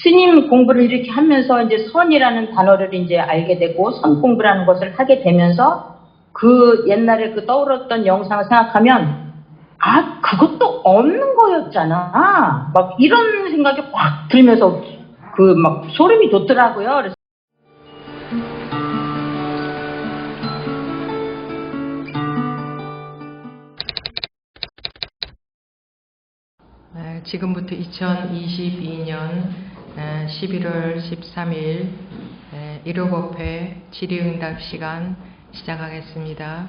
스님 공부를 이렇게 하면서 이제 선이라는 단어를 이제 알게 되고 선 공부라는 것을 하게 되면서 그 옛날에 그 떠올랐던 영상을 생각하면 아, 그것도 없는 거였잖아. 막 이런 생각이 확 들면서 그 막 소름이 돋더라고요. 그래서 지금부터 2022년 11월 13일 1호법회 질의응답 시간 시작하겠습니다.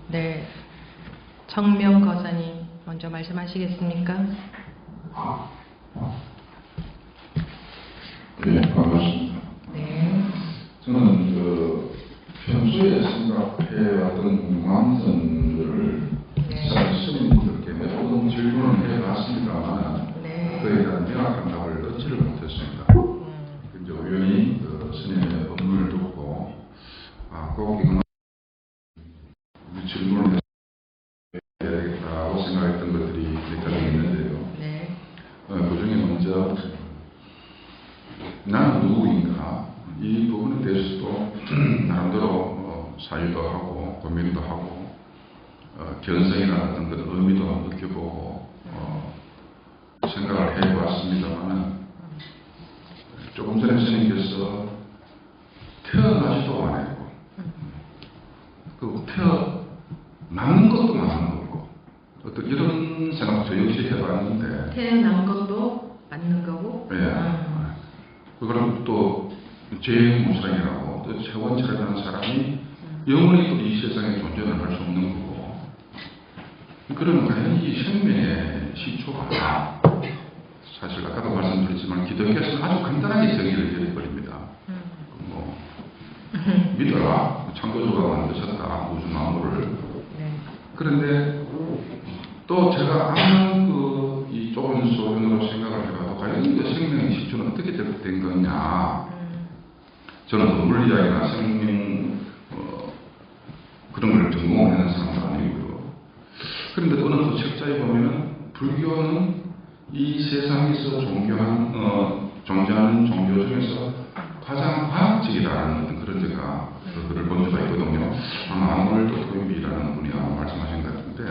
네, 청명 거사님 먼저 말씀하시겠습니까? 네, 반갑습니다. 네. 저는 평소에 생각해왔던 망선들을 스님들께 몇 번 질문을 해봤습니다만 그에 대한 명확한 답을 얻지를 못했습니다. 이제 우연히 스님의 법문을 듣고 꼭 이건 질문을 해야 되겠다고 생각했던 것들이 몇 가지 있는데요. 그 중에 먼저 나는 누구인가? 이 부분에 대해서도 나름대로 사유도 하고 고민도 하고 견성이나 어떤 그런 의미도 느껴보고 생각을 해보았습니다만 조금 전에 스님께서 태어나지도 않았고 그 태어나는 것도 맞는 거고 어떤 이런 생각 저 역시 해봤는데 태어난 것도 맞는 거고 그럼 또 제무상이라고 또 채원철이라는 사람이 영원히 또 이 세상에 존재를 할 수 없는 거고 그러면 과연 이 생명의 시초가 사실 아까도 말씀드렸지만 기독교에서는 아주 간단하게 정의를 해버립니다. 뭐 믿어라 창조주가 만드셨다 우주 만물을. 그런데 또 제가 아무런 이 좁은 소견으로 생각을 해봐도 과연 이 생명의 시초는 어떻게 된 거냐. 저는 물리학이나 생명 그런 걸 전공하는 사람도 아니고요. 그런데 또 어느 책자에 보면은 불교는 이 세상에서 존재하는 종교 중에서 가장 과학적이라는 그런 제가 그걸 본 적가 있거든요. 아마 아무래도 토요비라는 분이 아마 말씀하신 것 같은데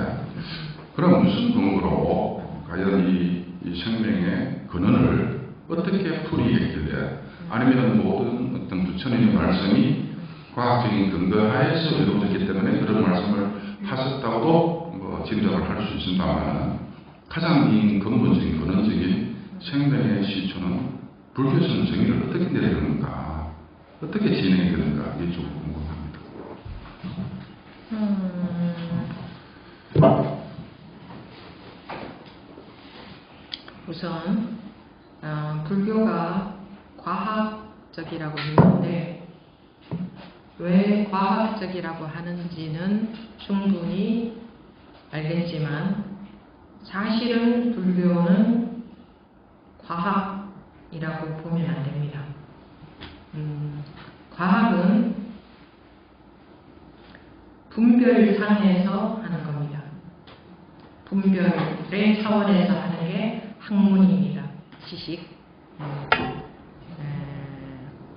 그럼 무슨 근거로 과연 이 생명의 근원을 어떻게 풀이했길래 아니면 모든 어떤 부처님의 말씀이 과학적인 근거하에서 이루어졌기 때문에 그런 말씀을 하셨다고도 짐작을 할 수 있습니다만 가장 근본적인 근원적인 생명의 시초는 불교에서는 정의를 어떻게 내리는가 어떻게 진행이 되는가 이게 좀 궁금합니다. 우선 불교가 과학적이라고 했는데 왜 과학적이라고 하는지는 충분히 알겠지만 사실은 불교는 과학이라고 보면 안 됩니다. 과학은 분별상에서 하는 겁니다. 분별의 차원에서 하는 게 학문입니다. 지식.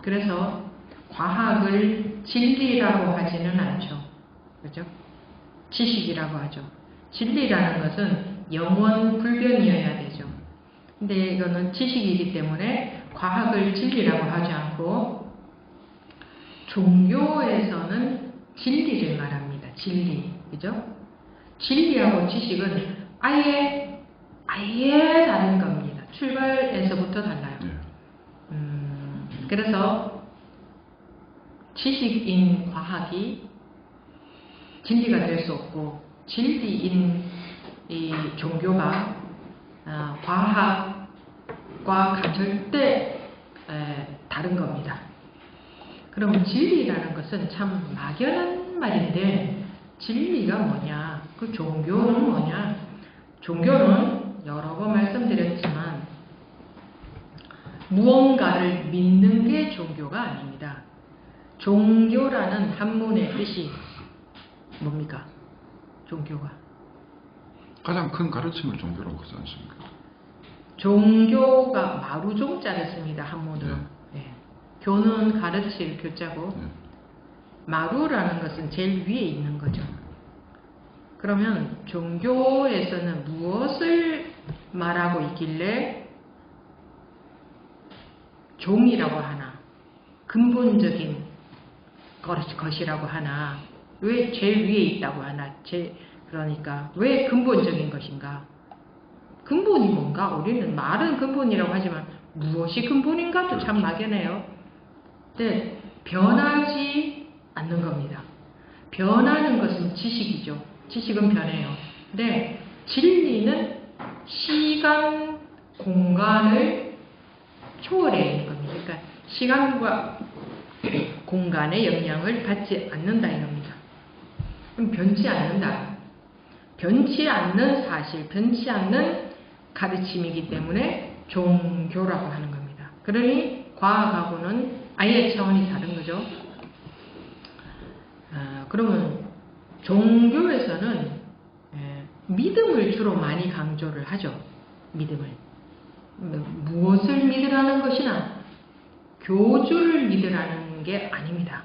그래서 과학을 진리라고 하지는 않죠. 그죠? 지식이라고 하죠. 진리라는 것은 영원 불변이어야 되죠. 근데 이거는 지식이기 때문에 과학을 진리라고 하지 않고 종교에서는 진리를 말합니다. 진리. 그죠? 진리하고 지식은 아예 다른 겁니다. 출발에서부터 달라요. 그래서 지식인 과학이 진리가 될 수 없고 진리인 이 종교가 과학과 절대 다른 겁니다. 그럼 진리라는 것은 참 막연한 말인데 진리가 뭐냐? 그 종교는 뭐냐? 종교는 여러 번 말씀드렸지만 무언가를 믿는 게 종교가 아닙니다. 종교라는 한문의 뜻이 뭡니까? 종교가 가장 큰 가르침을 종교라고 하지 않습니까? 종교가 마루종자를 씁니다. 한문으로. 예. 교는 가르칠 교자고 마루라는 것은 제일 위에 있는 거죠. 그러면 종교에서는 무엇을 말하고 있길래 종이라고 하나, 근본적인 것이라고 하나, 왜 제일 위에 있다고 하나, 그러니까 왜 근본적인 것인가? 근본이 뭔가? 우리는 말은 근본이라고 하지만 무엇이 근본인가도 참 막연해요. 근데 변하지 않는 겁니다. 변하는 것은 지식이죠. 지식은 변해요. 근데 진리는 시간, 공간을 초월해 있는 겁니다. 그러니까 시간과 공간의 영향을 받지 않는다 이겁니다. 그럼 변치 않는다. 변치 않는 사실, 변치 않는 가르침이기 때문에 종교라고 하는 겁니다. 그러니 과학하고는 아예 차원이 다른 거죠. 그러면 종교에서는 믿음을 주로 많이 강조를 하죠. 믿음을. 무엇을 믿으라는 것이나 교주를 믿으라는 게 아닙니다.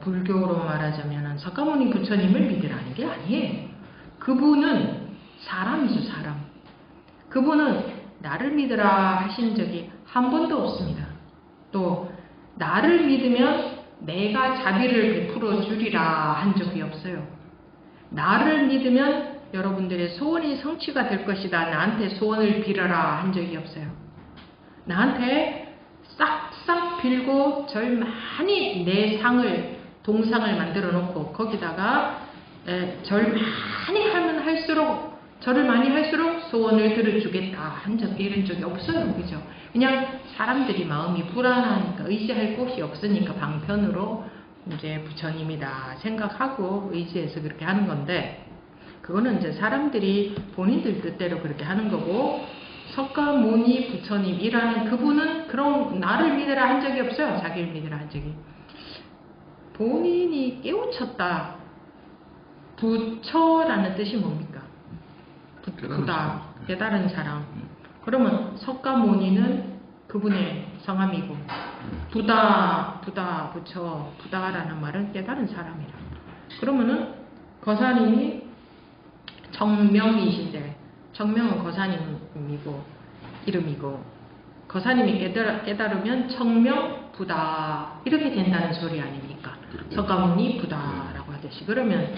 불교로 말하자면 석가모니 부처님을 믿으라는 게 아니에요. 그분은 사람이죠, 사람. 그분은 나를 믿으라 하신 적이 한 번도 없습니다. 또 나를 믿으면 내가 자비를 베풀어 주리라 한 적이 없어요. 나를 믿으면 여러분들의 소원이 성취가 될 것이다. 나한테 소원을 빌어라 한 적이 없어요. 나한테 싹싹 빌고 절 많이 내 상을 동상을 만들어 놓고 거기다가 절 많이 하면 할수록 절을 많이 할수록 소원을 들어주겠다 한 적 이런 적이 없어요. 그죠? 그냥 사람들이 마음이 불안하니까 의지할 곳이 없으니까 방편으로 이제 부처님이다 생각하고 의지해서 그렇게 하는 건데 그거는 이제 사람들이 본인들 뜻대로 그렇게 하는 거고 석가모니 부처님이라는 그분은 그런 나를 믿으라 한 적이 없어요. 자기를 믿으라 한 적이. 본인이 깨우쳤다. 부처라는 뜻이 뭡니까? 부다, 깨달은 사람. 그러면 석가모니는 그분의 성함이고 부다, 부처, 부다라는 말은 깨달은 사람이라. 그러면은 거사님이 정명이신데 정명은 거사님이고 이름이고 거사님이 깨달으면 청명, 부다 이렇게 된다는 소리 아닙니까? 석가모니 부다라고 하듯이. 그러면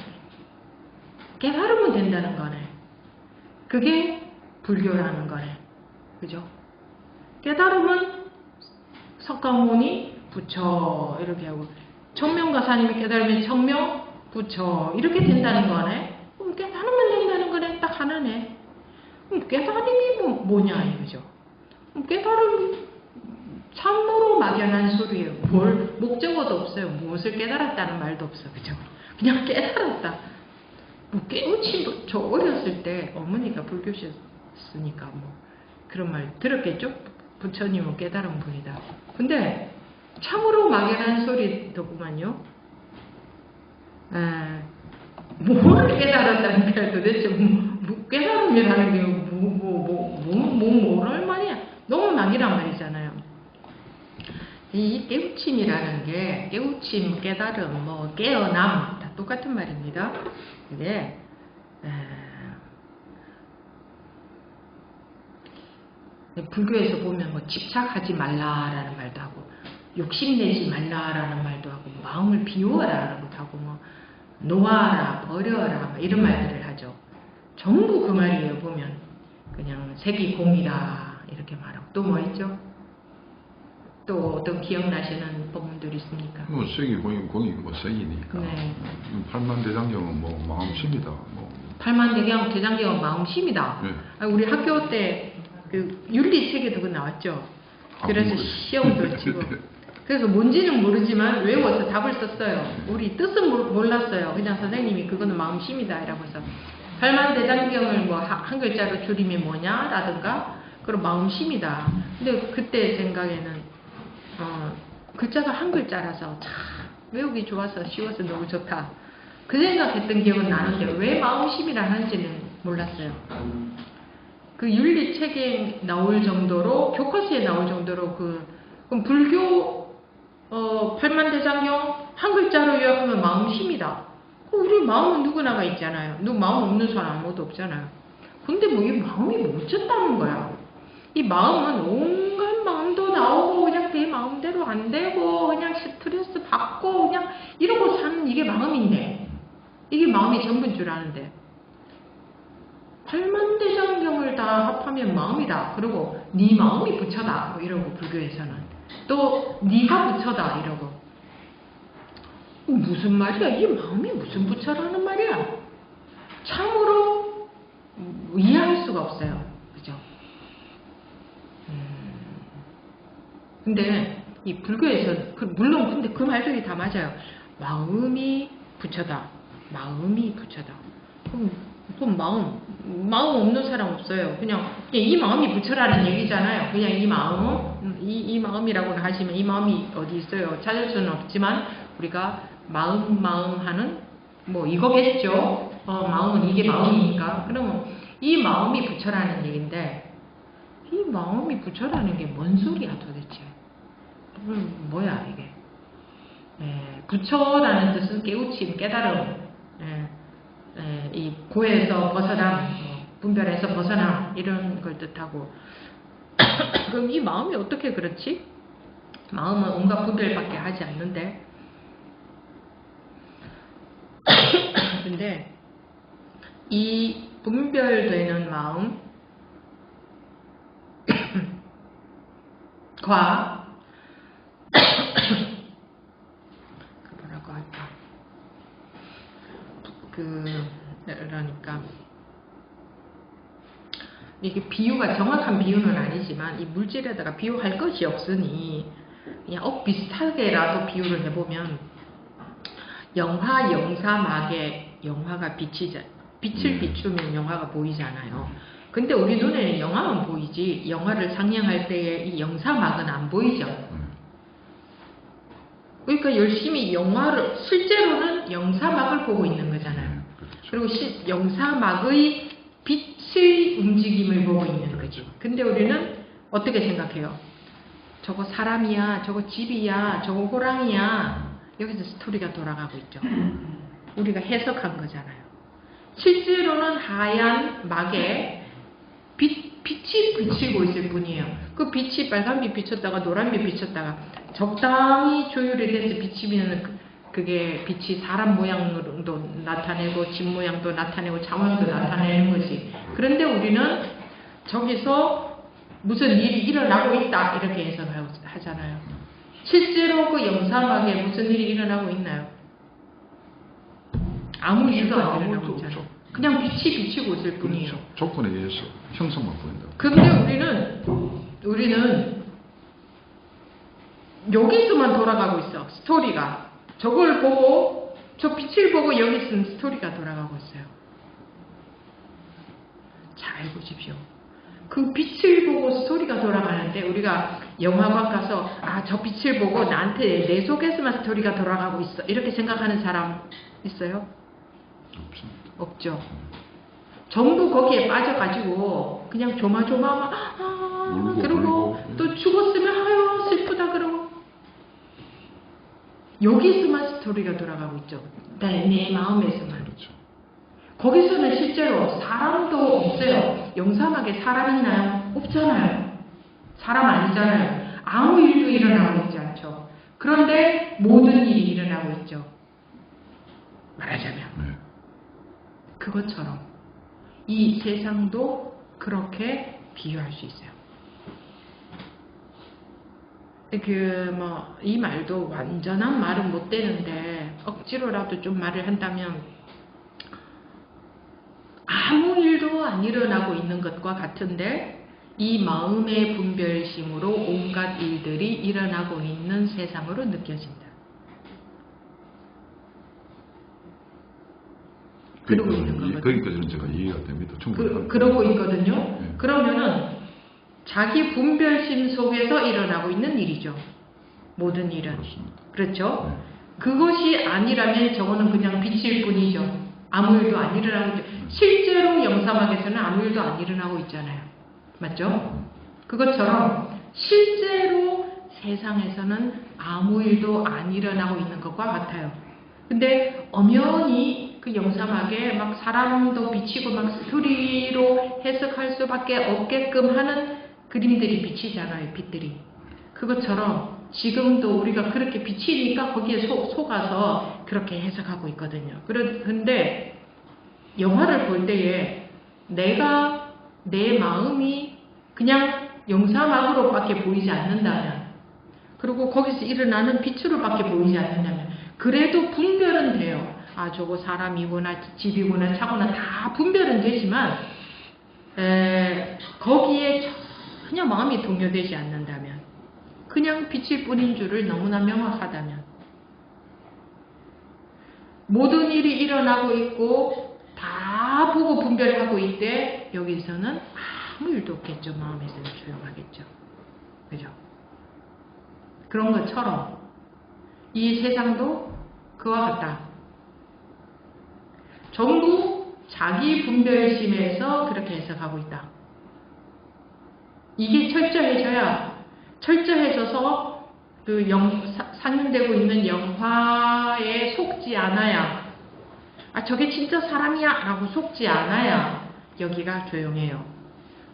깨달으면 된다는 거네. 그게 불교라는 거네. 그죠? 깨달으면 석가모니 부처 이렇게 하고 청명거사님이 깨달으면 청명 부처 이렇게 된다는 거네. 그럼 깨달으면 된다는 거네. 딱 하나네. 그럼 깨달음이 뭐냐 이거죠. 깨달음 참으로 막연한 소리예요. 뭘 목적어도 없어요. 무엇을 깨달았다는 말도 없어. 그죠? 그냥 깨달았다. 깨우침, 저 어렸을 때 어머니가 불교셨으니까 뭐 그런 말 들었겠죠? 부처님은 깨달은 분이다. 근데 참으로 막연한 소리더구만요. 뭘 깨달았다는 게 도대체 깨달음이라는 게 뭐랄 말이야. 너무 막이란 말이잖아요. 이 깨우침이라는 게 깨우침, 깨달음, 깨어남 다 똑같은 말입니다. 근데 불교에서 보면 집착하지 말라라는 말도 하고 욕심내지 말라라는 말도 하고 마음을 비워라라고도 하고 놓아라, 버려라 이런 말들을 하죠. 전부 그 말이에요. 보면 그냥 색이 공이다 이렇게 말하고 또 뭐 있죠? 또 어떤 기억나시는 법문들이 있습니까? 색이 공이 색이니까. 네. 팔만대장경은 마음심이다. 팔만대장경은 마음심이다. 네. 우리 학교 때 그 윤리책에도 그 나왔죠. 그래서 시험도 치고. 그래서 뭔지는 모르지만 외워서 답을 썼어요. 우리 뜻은 몰랐어요. 그냥 선생님이 그거는 마음심이다 이라고 해서 팔만대장경을 한 글자로 줄이면 뭐냐라든가 그럼 마음심이다. 근데 그때 생각에는 글자가 한 글자라서 참 외우기 좋아서 쉬워서 너무 좋다. 그 생각했던 기억은 나는데 왜 마음심이라 하는지는 몰랐어요. 그 윤리책에 나올 정도로, 교과서에 나올 정도로 그럼 불교 팔만대장경 한 글자로 요약하면 마음 힘이다. 우리 마음은 누구나가 있잖아요. 마음 없는 사람 아무도 없잖아요. 근데 뭐 이 마음이 뭐 어쨌다는 거야. 이 마음은 온갖 마음도 나오고 그냥 내 마음대로 안 되고 그냥 스트레스 받고 그냥 이러고 사는 이게 마음인데, 이게 마음이 전부인 줄 아는데, 팔만대장경을 다 합하면 마음이다. 그리고 네 마음이 부처다 이러고, 불교에서는 또 네가 부처다 이러고. 무슨 말이야? 이 마음이 무슨 부처라는 말이야? 참으로 이해할 수가 없어요. 그죠? 근데 이 불교에서 물론 근데 그 말들이 다 맞아요. 마음이 부처다. 마음이 부처다. 그럼 마음 없는 사람 없어요. 그냥 이 마음이 부처라는 얘기잖아요. 그냥 이 마음, 이 마음이라고 하시면 이 마음이 어디 있어요? 찾을 수는 없지만 우리가 마음 하는 뭐 이거겠죠. 마음은 이게 마음이니까. 그러면 이 마음이 부처라는 얘기인데, 이 마음이 부처라는 게 뭔 소리야 도대체? 뭐야 이게? 부처라는 뜻은 깨우침, 깨달음, 이 고에서 벗어남, 분별에서 벗어남 이런 걸 뜻하고. 그럼 이 마음이 어떻게 그렇지? 마음은 온갖 분별밖에 하지 않는데. 근데 이 분별되는 마음과 뭐라고 할까? 그러니까 이게 비유가 정확한 비유는 아니지만 이 물질에다가 비유할 것이 없으니 그냥 비슷하게라도 비유를 해보면, 영사막에 영화가 빛을 비추면 영화가 보이잖아요. 근데 우리 눈에는 영화만 보이지 영화를 상영할 때의 이 영사막은 안 보이죠. 그러니까 열심히 영화를, 실제로는 영사막을 보고 있는 거잖아요. 그리고 영사막의 빛의 움직임을 보고 있는 거지. 근데 우리는 어떻게 생각해요? 저거 사람이야, 저거 집이야, 저거 호랑이야. 여기서 스토리가 돌아가고 있죠. 우리가 해석한 거잖아요. 실제로는 하얀 막에 빛이 비치고 있을 뿐이에요. 그 빛이 빨간빛 비쳤다가 노란빛 비쳤다가 적당히 조율이 돼서 비치면 그게 빛이 사람 모양도 나타내고 집 모양도 나타내고 자원도 나타내는 거지. 그런데 우리는 저기서 무슨 일이 일어나고 있다 이렇게 해석을 하잖아요. 실제로 그 영사막에 무슨 일이 일어나고 있나요? 아무 일도 안 일어나고 있잖아요. 그냥 빛이 비치고 있을 뿐이에요. 그렇죠. 조건에 의해서 형성만 보인다. 근데 우리는 여기서만 돌아가고 있어. 스토리가. 저걸 보고, 저 빛을 보고 여기 있으면 스토리가 돌아가고 있어요. 잘 보십시오. 그 빛을 보고 스토리가 돌아가는데, 우리가 영화관 가서 저 빛을 보고 나한테 내 속에서만 스토리가 돌아가고 있어 이렇게 생각하는 사람 있어요? 없습니다. 없죠. 전부 거기에 빠져가지고 그냥 조마조마 그러고 또 죽었으면 아유 슬프다 그러고 여기서만 스토리가 돌아가고 있죠. 내 마음에서만. 그렇죠. 거기서는 실제로 사람도 없어요. 영사막에 사람 있나요? 없잖아요. 사람 아니잖아요. 아무 일도 일어나고 있지 않죠. 그런데 모든 일이 일어나고 있죠. 말하자면 그것처럼 이 세상도 그렇게 비유할 수 있어요. 이 말도 완전한 말은 못 되는데 억지로라도 좀 말을 한다면, 아무 일도 안 일어나고 있는 것과 같은데 이 마음의 분별심으로 온갖 일들이 일어나고 있는 세상으로 느껴진다. 그러고 있는 거거든요. 거기까지는 제가 이해가 됩니다. 충분히. 그러고 있거든요. 그러면은 자기 분별심 속에서 일어나고 있는 일이죠. 모든 일은. 그렇습니다. 그렇죠? 그것이 아니라면 저거는 그냥 빛일 뿐이죠. 아무 일도 안 일어나고 있죠. 실제로 영사막에서는 아무 일도 안 일어나고 있잖아요. 맞죠? 그것처럼 실제로 세상에서는 아무 일도 안 일어나고 있는 것과 같아요. 근데 엄연히 그 영사막에 막 사람도 비치고 막 스토리로 해석할 수밖에 없게끔 하는 그림들이 비치잖아요. 빛들이. 그것처럼 지금도 우리가 그렇게 비치니까 거기에 속아서 그렇게 해석하고 있거든요. 근데 영화를 볼 때에 내가 내 마음이 그냥 영사막으로밖에 보이지 않는다면, 그리고 거기서 일어나는 빛으로밖에 보이지 않는다면, 그래도 분별은 돼요. 아, 저거 사람이구나, 집이구나, 차구나 다 분별은 되지만 거기에 전혀 마음이 동요되지 않는다면, 그냥 빛일 뿐인 줄을 너무나 명확하다면, 모든 일이 일어나고 있고 다 보고 분별하고 있대, 여기서는 아무 일도 없겠죠. 마음에서는 조용하겠죠. 그죠? 그런 것처럼 이 세상도 그와 같다. 전부 자기 분별심에서 그렇게 해석하고 있다. 이게 철저해져서 그 상영되고 있는 영화에 속지 않아야, 아 저게 진짜 사람이야 라고 속지 않아야 여기가 조용해요.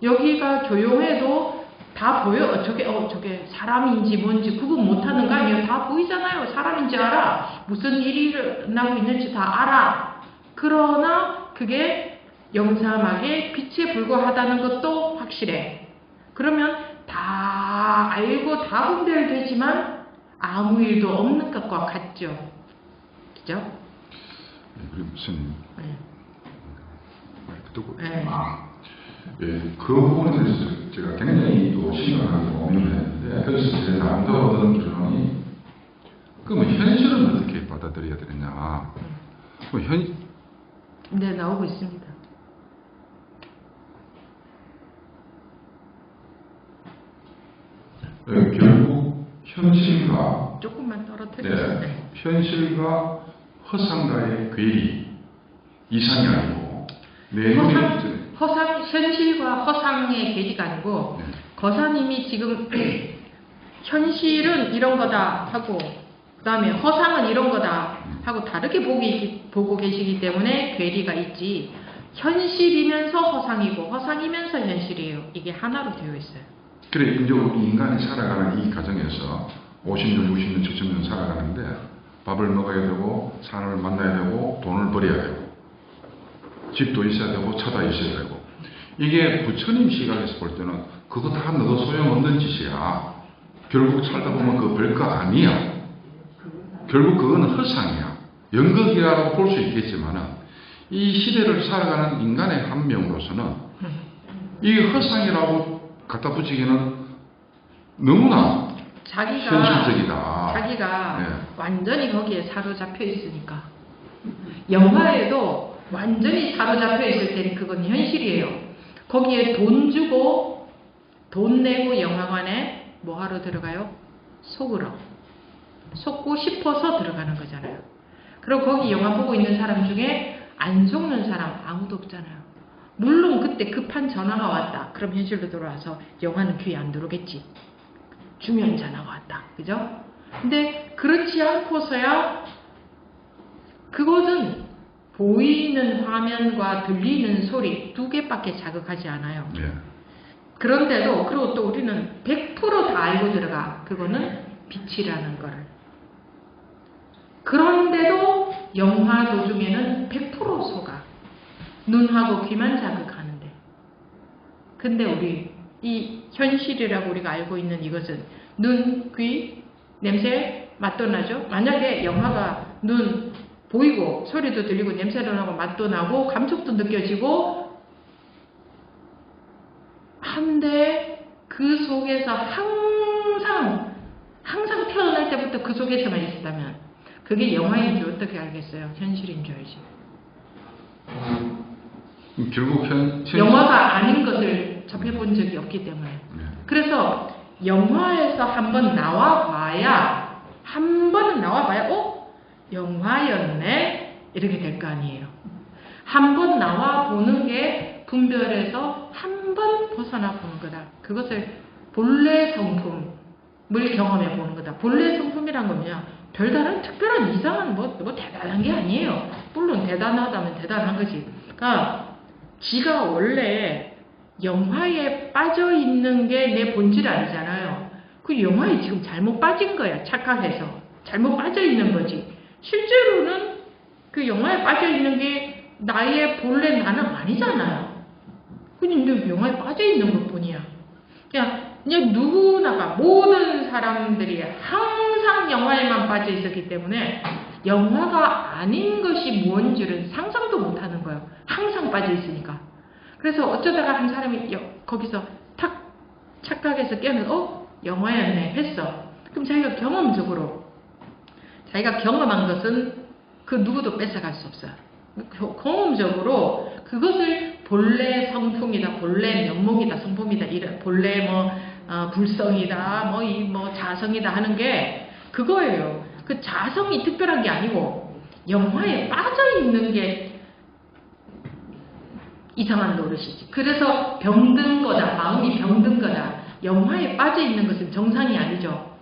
여기가 조용해도 다 보여. 저게 사람인지 뭔지 구분 못하는 거 아니에요. 다 보이잖아요. 사람인지 알아. 무슨 일이 일어나고 있는지 다 알아. 그러나 그게 영사막에 빛에 불과하다는 것도 확실해. 그러면 다 알고 다 분별되지만 아무 일도 없는 것과 같죠. 그죠? 그리고 무슨 네. 예, 그 부분에 대해서 제가 굉장히 또 심각하게 고민을 했는데, 그래서 제가 나온다고 하던 결론이, 그러면 현실은 어떻게 받아들여야 되느냐. 네, 나오고 있습니다. 결국 현실과, 조금만 떨어뜨렸어요. 네, 현실과 허상과의 괴리, 이상이 아니고 내 눈에 현실과 허상의 괴리가 아니고, 네. 거사님이 지금 현실은 이런 거다 하고 그 다음에 허상은 이런 거다 하고 다르게 보고 계시기 때문에 괴리가 있지, 현실이면서 허상이고 허상이면서 현실이에요. 이게 하나로 되어 있어요. 그래, 이제 우리 인간이 살아가는 이 과정에서 50년, 60년, 70년 살아가는데 밥을 먹어야 되고, 사람을 만나야 되고, 돈을 벌어야 되고, 집도 있어야 되고, 차도 있어야 되고. 이게 부처님 시각에서 볼 때는 그거 다 너도 소용없는 짓이야. 결국 살다 보면 그거 별거 아니야. 결국 그거는 허상이야. 연극이라고 볼 수 있겠지만은, 이 시대를 살아가는 인간의 한 명으로서는 이 허상이라고 갖다 붙이기는 너무나 현실적이다. 자기가 네. 완전히 거기에 사로잡혀 있으니까. 영화에도 완전히 사로잡혀 있을 때는 그건 현실이에요. 거기에 돈 주고 돈 내고 영화관에 뭐 하러 들어가요? 속으로. 속고 싶어서 들어가는 거잖아요. 그리고 거기 영화 보고 있는 사람 중에 안 속는 사람 아무도 없잖아요. 물론 그때 급한 전화가 왔다. 그럼 현실로 돌아와서 영화는 귀에 안 들어오겠지. 중요한 전화가 왔다. 그죠? 근데 그렇지 않고서야 그것은 보이는 화면과 들리는 소리 두 개밖에 자극하지 않아요. 네. 그런데도, 그리고 또 우리는 100% 다 알고 들어가. 그거는 빛이라는 거를. 그런데도 영화 도중에는 100% 속아. 눈하고 귀만 자극하는데. 근데 우리 이 현실이라고 우리가 알고 있는 이것은 눈, 귀, 냄새, 맛도 나죠. 만약에 영화가 눈 보이고 소리도 들리고 냄새도 나고 맛도 나고 감촉도 느껴지고 한데 그 속에서 항상 태어날 때부터 그 속에서만 있었다면 그게 영화인 줄 어떻게 알겠어요? 현실인 줄 알지. 결국 영화가 아닌 것을 접해본 적이 없기 때문에. 네. 그래서 영화에서 한번 나와봐야, 한 번은 나와봐야 영화였네? 이렇게 될 거 아니에요. 한 번 나와보는 게 분별에서 한 번 벗어나 보는 거다. 그것을 본래 성품을 경험해 보는 거다. 본래 성품이란 건 뭐냐? 별다른 특별한 이상한 뭐 대단한 게 아니에요. 물론 대단하다면 대단한 거지. 그러니까 지가 원래 영화에 빠져 있는 게 내 본질 아니잖아요. 그 영화에 지금 잘못 빠진 거야. 착각해서. 잘못 빠져 있는 거지. 실제로는 그 영화에 빠져 있는 게 나의 본래 나는 아니잖아요. 근데 영화에 빠져 있는 것 뿐이야. 그냥 누구나가 모든 사람들이 항상 영화에만 빠져 있었기 때문에 영화가 아닌 것이 뭔지를 상상도 못하는 거예요. 항상 빠져 있으니까. 그래서 어쩌다가 한 사람이 거기서 탁 착각해서 깨면 영화였네 했어. 그럼 자기가 경험적으로 자기가 경험한 것은 그 누구도 뺏어갈 수 없어요. 경험적으로 그것을 본래 성품이다, 본래 면목이다, 성품이다, 본래 불성이다, 자성이다 하는 게 그거예요. 그 자성이 특별한 게 아니고 영화에 빠져 있는 게 이상한 노릇이지. 그래서 병든 거다, 마음이 병든 거다. 영화에 빠져 있는 것은 정상이 아니죠.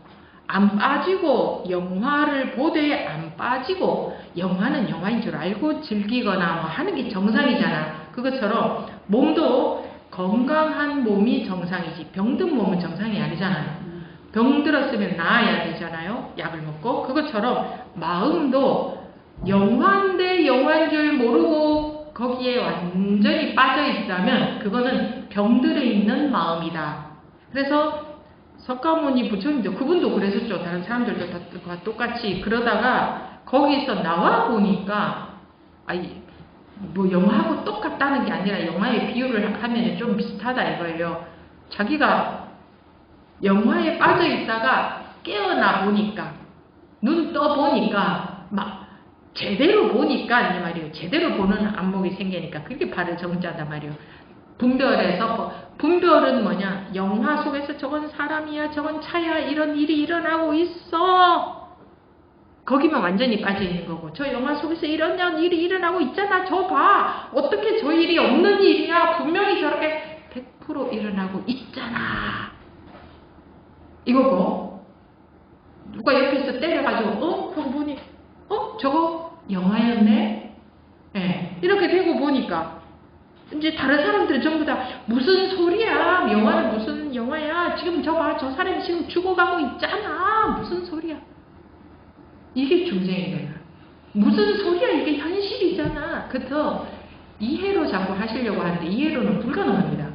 안 빠지고 영화를 보되 안 빠지고 영화는 영화인 줄 알고 즐기거나 하는 게 정상이잖아. 그것처럼 몸도 건강한 몸이 정상이지 병든 몸은 정상이 아니잖아요. 병들었으면 나아야 되잖아요. 약을 먹고. 그것처럼 마음도 영화인데 영화인 줄 모르고 거기에 완전히 빠져 있다면 그거는 병들어 있는 마음이다. 그래서 석가모니 부처님도 그분도 그랬었죠. 다른 사람들도 다 똑같이. 그러다가 거기서 나와 보니까 영화하고 똑같다는 게 아니라 영화의 비유를 하면 좀 비슷하다 이거예요. 자기가 영화에 빠져 있다가 깨어나 보니까 눈 떠 보니까 막 제대로 보니까 이 말이에요. 제대로 보는 안목이 생기니까 그게 바로 정자다 말이에요. 분별에서 분별은 뭐냐? 영화 속에서 저건 사람이야, 저건 차야, 이런 일이 일어나고 있어. 거기만 완전히 빠져 있는 거고, 저 영화 속에서 이런 일이 일어나고 있잖아. 저 봐. 어떻게 저 일이 없는 일이야? 분명히 저렇게 100% 일어나고 있잖아. 이거고, 누가 옆에서 때려가지고 하고 보니 저거 영화였네? 네. 이렇게 되고 보니까 이제 다른 사람들은 전부 다 무슨 소리야? 영화는 무슨 영화야? 지금 저 봐. 저 사람이 지금 죽어가고 있잖아. 무슨 소리야? 이게 중생이 되는 거야. 무슨 소리야? 이게 현실이잖아. 그래서 이해로 자꾸 하시려고 하는데 이해로는 불가능합니다.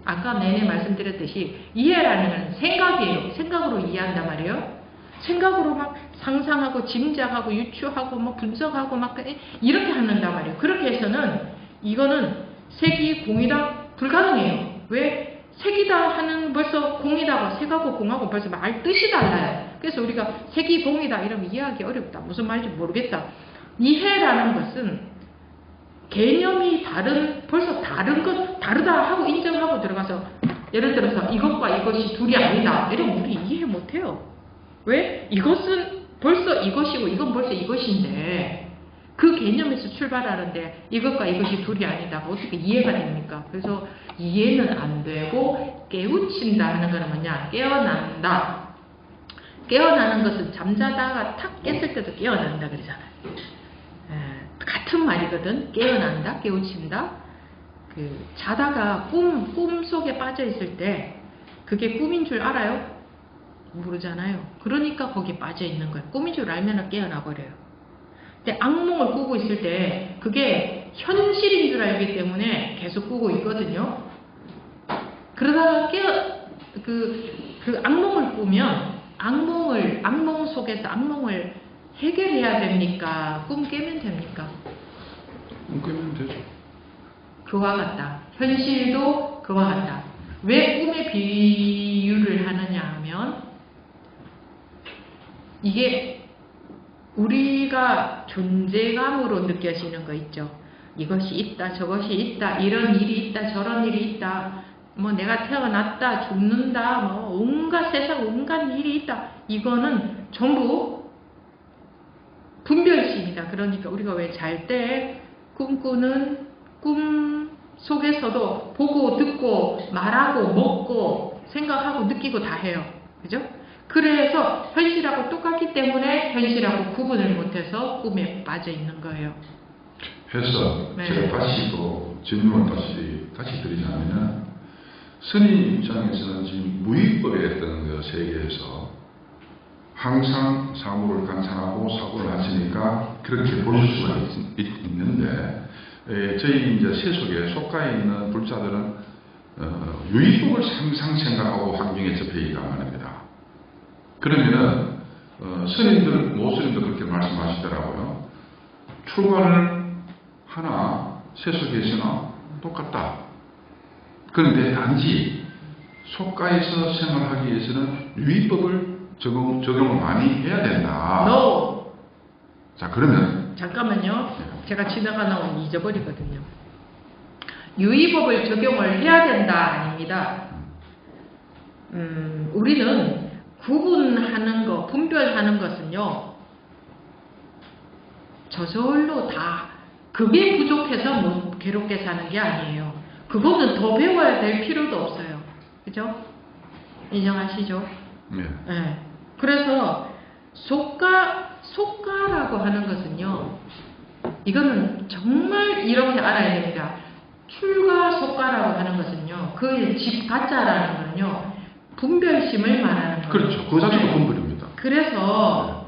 아까 내내 말씀드렸듯이 이해라는 건 생각이에요. 생각으로 이해한단 말이에요. 생각으로 막 상상하고 짐작하고 유추하고 분석하고 이렇게 한단 말이에요. 그렇게 해서는 이거는 색이 공이다 불가능해요. 왜? 색이다 하는 벌써 공이다고 색하고 공하고 벌써 말 뜻이 달라요. 그래서 우리가 색이 공이다 이러면 이해하기 어렵다. 무슨 말인지 모르겠다. 이해라는 것은 개념이 벌써 다른 것 다르다 하고 인정하고 들어가서 예를 들어서 이것과 이것이 둘이 아니다 이러면 우리 이해 못해요. 왜? 이것은 벌써 이것이고 이건 벌써 이것인데 그 개념에서 출발하는데 이것과 이것이 둘이 아니다. 어떻게 이해가 됩니까? 그래서 이해는 안 되고 깨우친다 하는 거는 뭐냐? 깨어난다. 깨어나는 것은 잠자다가 탁 깼을 때도 깨어난다 그러잖아요. 같은 말이거든. 깨어난다, 깨우친다. 자다가 꿈 속에 빠져 있을 때 그게 꿈인 줄 알아요? 모르잖아요. 그러니까 거기에 빠져 있는 거예요. 꿈인 줄 알면 깨어나 버려요. 근데 악몽을 꾸고 있을 때 그게 현실인 줄 알기 때문에 계속 꾸고 있거든요. 그러다가 그 악몽을 꾸면 악몽 속에서 악몽을 해결해야 됩니까? 꿈 깨면 됩니까? 꿈 깨면 되죠. 그와 같다. 현실도 그와 같다. 왜 꿈에 비유를 하느냐 하면 이게 우리가 존재감으로 느껴지는 거 있죠. 이것이 있다, 저것이 있다, 이런 일이 있다, 저런 일이 있다, 내가 태어났다, 죽는다, 온갖 세상 온갖 일이 있다. 이거는 전부 분별심이다. 그러니까 우리가 왜 잘 때 꿈꾸는 꿈 속에서도 보고 듣고 말하고 먹고 생각하고 느끼고 다 해요. 그죠? 그래서 현실하고 똑같기 때문에 현실하고 구분을 못해서 꿈에 빠져 있는 거예요. 해서 네. 제가 다시 또 질문을 다시 드리자면 스님 입장에서는 지금 무위법에 했던 그 세계에서 항상 사물을 관찰하고 사고를 하시니까 그렇게 볼 수가 있는데 저희 이제 세속에 속가에 있는 불자들은 유의법을 항상 생각하고 환경에 접해 있단 말입니다. 그러면은 스님들, 모스님도 그렇게 말씀하시더라고요. 출발을 하나 세속에서는 똑같다. 그런데 단지 속가에서 생활하기 위해서는 유의법을 적용을 많이 해야 된다. No. 자, 그러면 잠깐만요. 제가 지나가다 보면 잊어버리거든요. 유의법을 적용을 해야 된다 아닙니다. 우리는 구분하는 거, 분별하는 것은요, 저절로 다 그게 부족해서 못 괴롭게 사는 게 아니에요. 그거는 더 배워야 될 필요도 없어요. 그죠? 인정하시죠? 네. 네. 그래서 속가라고 하는 것은요, 이거는 정말 이렇게 알아야 됩니다. 출가 속가라고 하는 것은요, 그 집 가짜라는 거는요, 분별심을 말하는 거예요. 그렇죠. 그 자체가 분별입니다. 그래서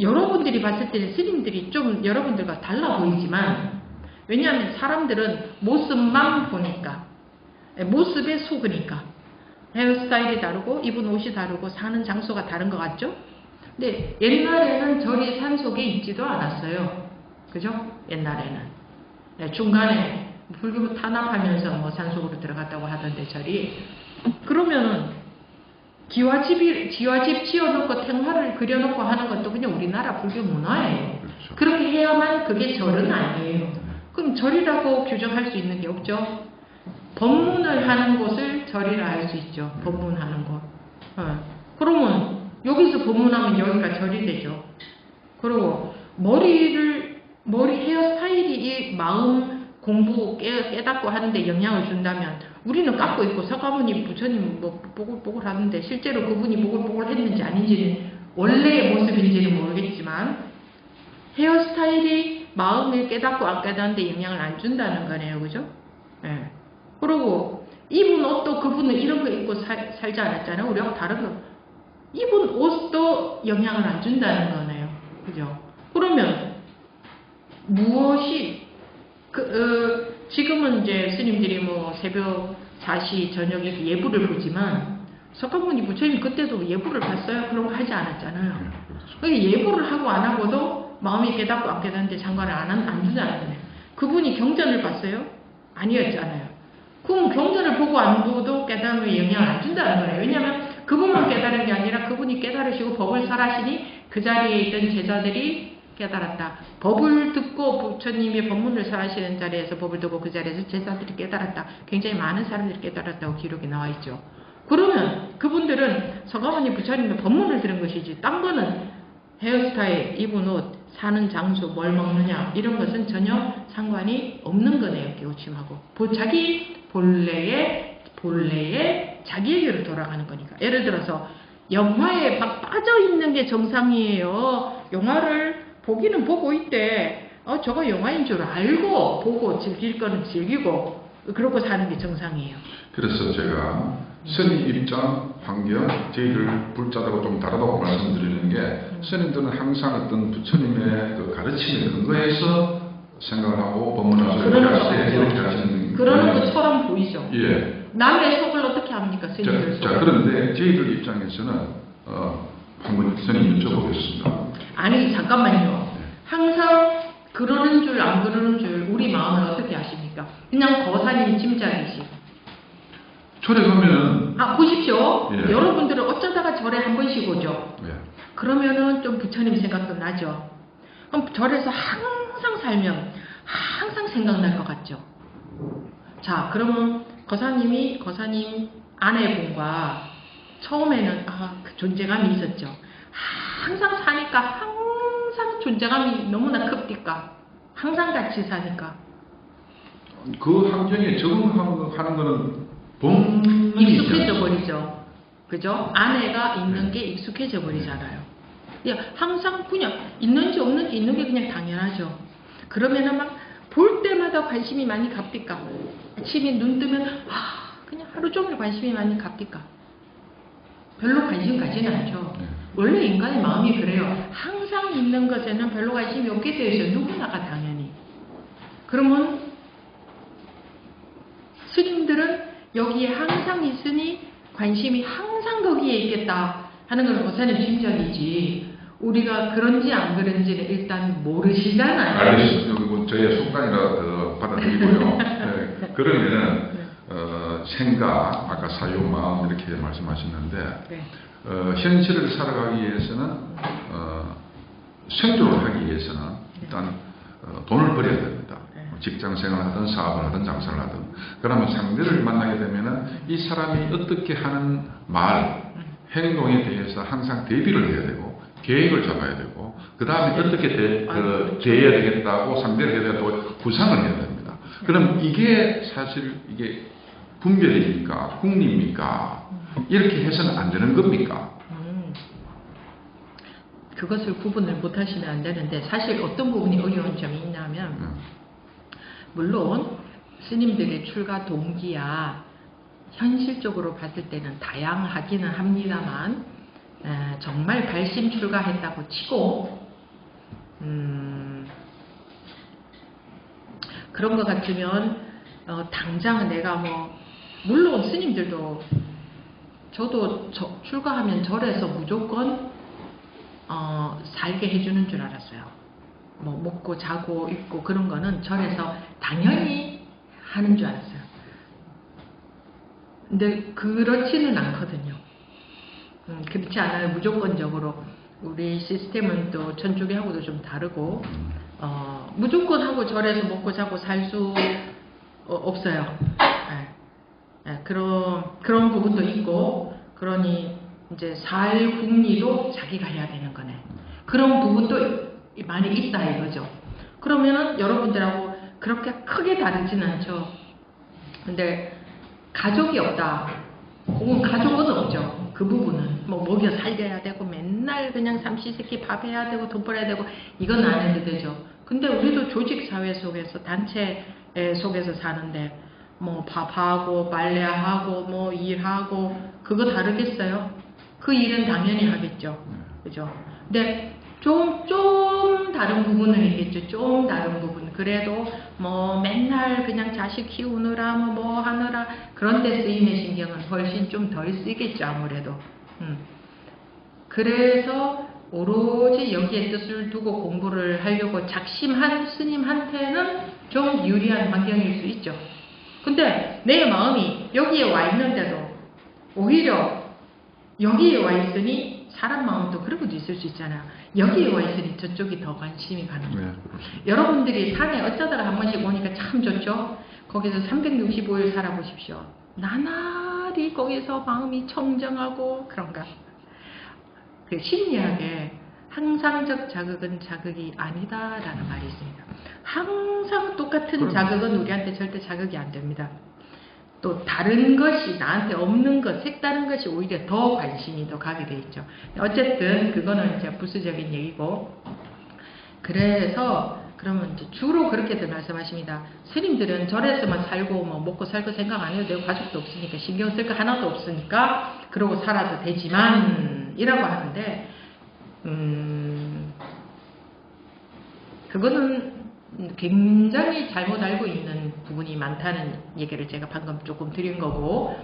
여러분들이 봤을 때는 스님들이 좀 여러분들과 달라 보이지만, 왜냐하면 사람들은 모습만 보니까, 모습에 속으니까, 헤어스타일이 다르고 입은 옷이 다르고 사는 장소가 다른 것 같죠? 근데 옛날에는 절이 산속에 있지도 않았어요. 그죠? 옛날에는. 네, 중간에 불교 탄압하면서 뭐 산속으로 들어갔다고 하던데 절이. 그러면은 기와집 지어놓고 탱화를 그려놓고 하는 것도 그냥 우리나라 불교 문화예요. 그렇죠. 그렇게 해야만 그게 절은 아니에요. 그럼 절이라고 규정할 수 있는 게 없죠. 법문을 하는 곳을 절이라 할 수 있죠. 법문하는 곳. 그러면 여기서 법문하면 여기가 절이 되죠. 그리고 머리 헤어스타일이 이 마음 공부 깨닫고 하는데 영향을 준다면, 우리는 깎고 있고 서가모니 부처님 뭐 뽀글뽀글 하는데 실제로 그분이 뽀글뽀글 했는지 아닌지는 원래의 모습인지는 모르겠지만, 헤어스타일이 마음을 깨닫고 안 깨닫는데 영향을 안 준다는 거네요. 그죠? 예. 그리고 입은 옷도 그분은 이런 거 입고 살지 않았잖아요. 우리하고 다른 거. 입은 옷도 영향을 안 준다는 거네요. 그죠? 그러면 무엇이 지금은 이제 스님들이 뭐 새벽 4시 저녁에 예불을 보지만, 석가모니 부처님 그때도 예불을 봤어요? 그런 거 하지 않았잖아요. 그러니까 예불을 하고 안 하고도 마음이 깨닫고 안 깨닫는데 상관을 안 두잖아요. 그분이 경전을 봤어요? 아니었잖아요. 그럼 경전을 보고 안 보도 깨달음에 영향을 안 준다는 거예요. 왜냐하면 그분만 깨달은 게 아니라 그분이 깨달으시고 법을 설하시니 그 자리에 있던 제자들이 깨달았다. 법을 듣고 부처님이 법문을 설하시는 자리에서 법을 듣고 그 자리에서 제자들이 깨달았다. 굉장히 많은 사람들이 깨달았다고 기록이 나와 있죠. 그러면 그분들은 서가모니 부처님의 법문을 들은 것이지, 딴 거는 헤어스타일, 입은 옷, 사는 장소, 뭘 먹느냐 이런 것은 전혀 상관이 없는 거네요. 깨우침하고 자기 본래의 자기에게로 돌아가는 거니까. 예를 들어서 영화에 막 빠져 있는 게 정상이에요. 영화를 보기는 보고 있대. 저거 영화인 줄 알고 보고 즐길 거는 즐기고 그러고 사는 게 정상이에요. 그래서 제가 스님 입장, 환경, 저희들 불자들하고 좀 다르다고 말씀드리는 게, 스님들은 항상 어떤 부처님의 그 가르침에 근거해서 생각을 하고 법문을 하시고 이렇게 하시는 그러는 것처럼 보이죠. 예. 남의 속을 어떻게 합니까? 스님들 속. 자, 그런데 저희들 입장에서는 한번 스님 여쭤보겠습니다. 아니 잠깐만요. 항상 그러는 줄 안 그러는 줄 우리 마음을 어떻게 아십니까? 그냥 거사님 짐작이지. 절에 가면은 보십시오. 예. 여러분들은 어쩌다가 절에 한 번씩 오죠. 예. 그러면은 좀 부처님 생각도 나죠. 그럼 절에서 항상 살면 항상 생각날 것 같죠. 자, 그러면 거사님 아내분과 처음에는 그 존재감이 있었죠. 항상 사니까 항상 존재감이 너무나 큽니까? 항상 같이 사니까. 그 환경에 적응하는 거는 본능이 익숙해져 버리죠. 그죠? 아내가 있는 게 익숙해져 버리잖아요. 야, 항상 그냥 있는지 없는지 있는 게 그냥 당연하죠. 그러면은 막 볼 때마다 관심이 많이 갑니까? 아침에 눈 뜨면 그냥 하루 종일 관심이 많이 갑니까? 별로 관심 가지는 않죠. 원래 인간의 마음이 그래요. 항상 있는 것에는 별로 관심이 없게 되어 있어요. 누구나가 당연히. 그러면 스님들은 여기에 항상 있으니 관심이 항상 거기에 있겠다 하는 건 보사님 짐작이지 우리가 그런지 안 그런지는 일단 모르시잖아요. 알겠습니다. 저의 속단이라 받아들이고요. 네. 그러면은 생각, 아까 사유, 마음 이렇게 말씀하셨는데 네. 현실을 살아가기 위해서는 생존을 하기 위해서는 일단 돈을 벌여야 됩니다. 직장 생활을 하든 사업을 하든 장사를 하든. 그러면 상대를 만나게 되면은 이 사람이 어떻게 하는 말, 행동에 대해서 항상 대비를 해야 되고 계획을 잡아야 되고 그 다음에 어떻게 대해야 되겠다고 상대를 해야 되고 구상을 해야 됩니다. 그럼 이게 사실 이게 분별입니까? 국리입니까? 이렇게 해서는 안 되는 겁니까? 그것을 구분을 못 하시면 안 되는데 사실 어떤 부분이 어려운 점이 있냐면 물론 스님들의 출가 동기야 현실적으로 봤을 때는 다양하기는 합니다만 정말 발심 출가했다고 치고 그런 것 같으면 당장 내가 물론 스님들도 저도 출가하면 절에서 무조건 살게 해주는 줄 알았어요. 먹고 자고 입고 그런 거는 절에서 당연히 하는 줄 알았어요. 근데 그렇지는 않거든요. 그렇지 않아요. 무조건적으로 우리 시스템은 또 천주교하고도 좀 다르고 무조건 하고 절에서 먹고 자고 살 수 없어요. 그런 부분도 있고 그러니 이제 살 궁리도 자기가 해야 되는 거네. 그런 부분도 많이 있다 이거죠. 그러면은 여러분들하고 그렇게 크게 다르지는 않죠. 근데 가족이 없다. 혹은 가족은 없죠. 그 부분은 먹여 살려야 되고 맨날 그냥 삼시세끼 밥 해야 되고 돈 벌어야 되고 이건 안 해도 되죠. 근데 우리도 조직 사회 속에서 단체 속에서 사는데 밥하고 빨래하고 일하고 그거 다르겠어요? 그 일은 당연히 하겠죠. 그죠? 근데 좀 다른 부분은 있겠죠. 좀 다른 부분. 그래도 맨날 그냥 자식 키우느라 하느라 그런 데 쓰이는 신경은 훨씬 좀 덜 쓰이겠죠. 아무래도. 그래서 오로지 여기에 뜻을 두고 공부를 하려고 작심한 스님한테는 좀 유리한 환경일 수 있죠. 근데 내 마음이 여기에 와 있는데도 오히려 여기에 와 있으니 사람 마음도 그러고도 있을 수 있잖아요. 여기에 와 있으니 저쪽이 더 관심이 가는 거예요. 여러분들이 산에 어쩌다가 한 번씩 오니까 참 좋죠. 거기서 365일 살아보십시오. 나날이 거기서 마음이 청정하고 그런가. 그 심리학에 항상적 자극은 자극이 아니다라는 말이 있습니다. 항상 똑같은 자극은 우리한테 절대 자극이 안 됩니다. 또 다른 것이 나한테 없는 것, 색다른 것이 오히려 더 관심이 더 가게 돼 있죠. 어쨌든 그거는 이제 부수적인 얘기고. 그래서 그러면 이제 주로 그렇게들 말씀하십니다. 스님들은 절에서만 살고 먹고 살고 생각 안 해도 되고 가족도 없으니까 신경 쓸 거 하나도 없으니까 그러고 살아도 되지만 이라고 하는데 그거는 굉장히 잘못 알고 있는 부분이 많다는 얘기를 제가 방금 조금 드린 거고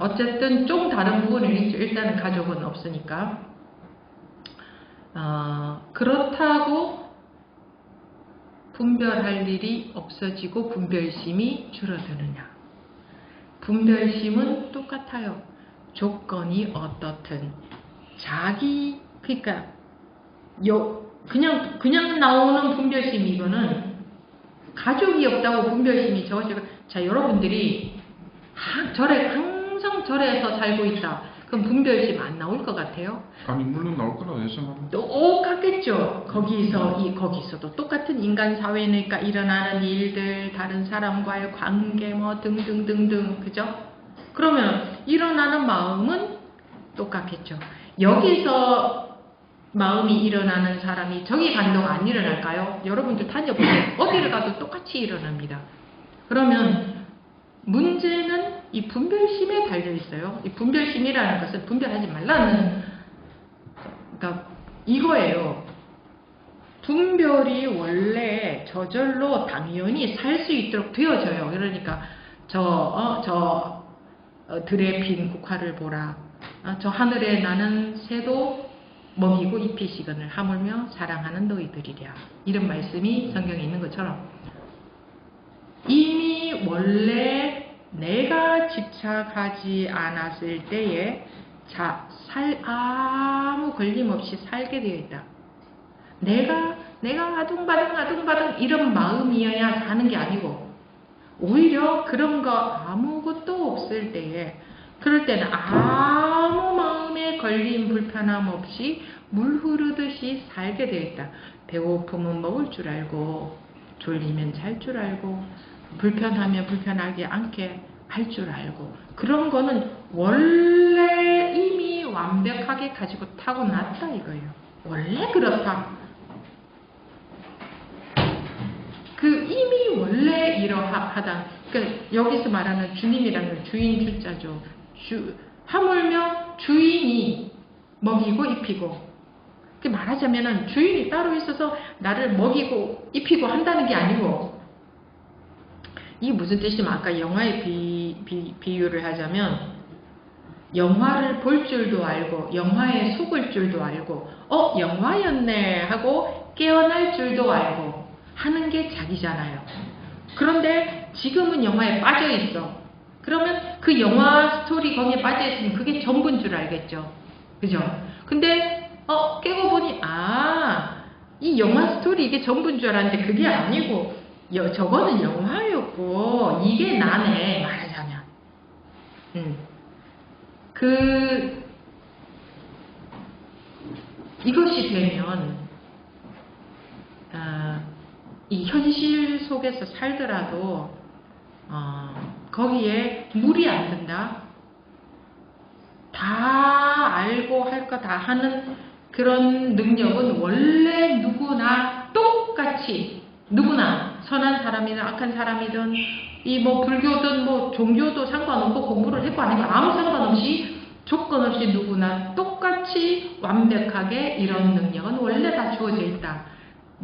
어쨌든 좀 다른 부분은 있죠. 일단은 가족은 없으니까 그렇다고 분별할 일이 없어지고 분별심이 줄어드느냐. 분별심은 똑같아요. 조건이 어떻든 그러니까 그냥 나오는 분별심 이거는 가족이 없다고 분별심이 적어지고 자 여러분들이 항상 절에서 살고 있다. 그럼 분별심 안 나올 것 같아요? 아니 물론 나올 거라고 예상합니다. 똑같겠죠. 거기서도 똑같은 인간 사회니까 일어나는 일들, 다른 사람과의 관계 뭐 등등등등, 그죠? 그러면 일어나는 마음은 똑같겠죠. 여기서 마음이 일어나는 사람이 저기 간다고 안 일어날까요? 여러분들 다녀보세요. 어디를 가도 똑같이 일어납니다. 그러면 문제는 이 분별심에 달려 있어요. 이 분별심이라는 것은 분별하지 말라는, 그러니까 이거예요. 분별이 원래 저절로 당연히 살 수 있도록 되어져요. 그러니까 들에 핀 국화를 보라. 저 하늘에 나는 새도 먹이고 입히시거늘 하물며 사랑하는 너희들이랴. 이런 말씀이 성경에 있는 것처럼 이미 원래 내가 집착하지 않았을 때에 아무 걸림없이 살게 되어 있다. 내가 아둥바둥 이런 마음이어야 사는 게 아니고, 오히려 그런 거 아무것도 없을 때에, 그럴 때는 아무 마음에 걸림 불편함 없이 물 흐르듯이 살게 되어 있다. 배고프면 먹을 줄 알고, 졸리면 잘 줄 알고, 불편하면 불편하지 않게 할 줄 알고, 그런 거는 원래 이미 완벽하게 가지고 타고났다 이거예요. 원래 그렇다. 이미 원래 이러하다. 그러니까 여기서 말하는 주님이라는 주인 주자죠. 하물며 주인이 먹이고 입히고. 말하자면은 주인이 따로 있어서 나를 먹이고 입히고 한다는 게 아니고, 이게 무슨 뜻이냐면 아까 영화의 비유를 하자면, 영화를 볼 줄도 알고 영화에 속을 줄도 알고 영화였네 하고 깨어날 줄도 알고 하는 게 자기잖아요. 그런데 지금은 영화에 빠져 있어. 그러면 그 영화 스토리 거기에 빠져 있으면 그게 전부인 줄 알겠죠. 그죠? 근데 깨고 보니 이 영화 스토리 이게 전부인 줄 알았는데 그게 아니고 저거는 영화였고 이게 나네, 말하자면. 이것이 되면 이 현실 속에서 살더라도 거기에 물이 안 든다. 다 알고 할 거 다 하는 그런 능력은 원래 누구나 똑같이, 누구나 선한 사람이든 악한 사람이든 이 불교든 종교도 상관없고 공부를 했고 아니고 아무 상관없이 조건 없이 누구나 똑같이 완벽하게 이런 능력은 원래 다 주어져 있다.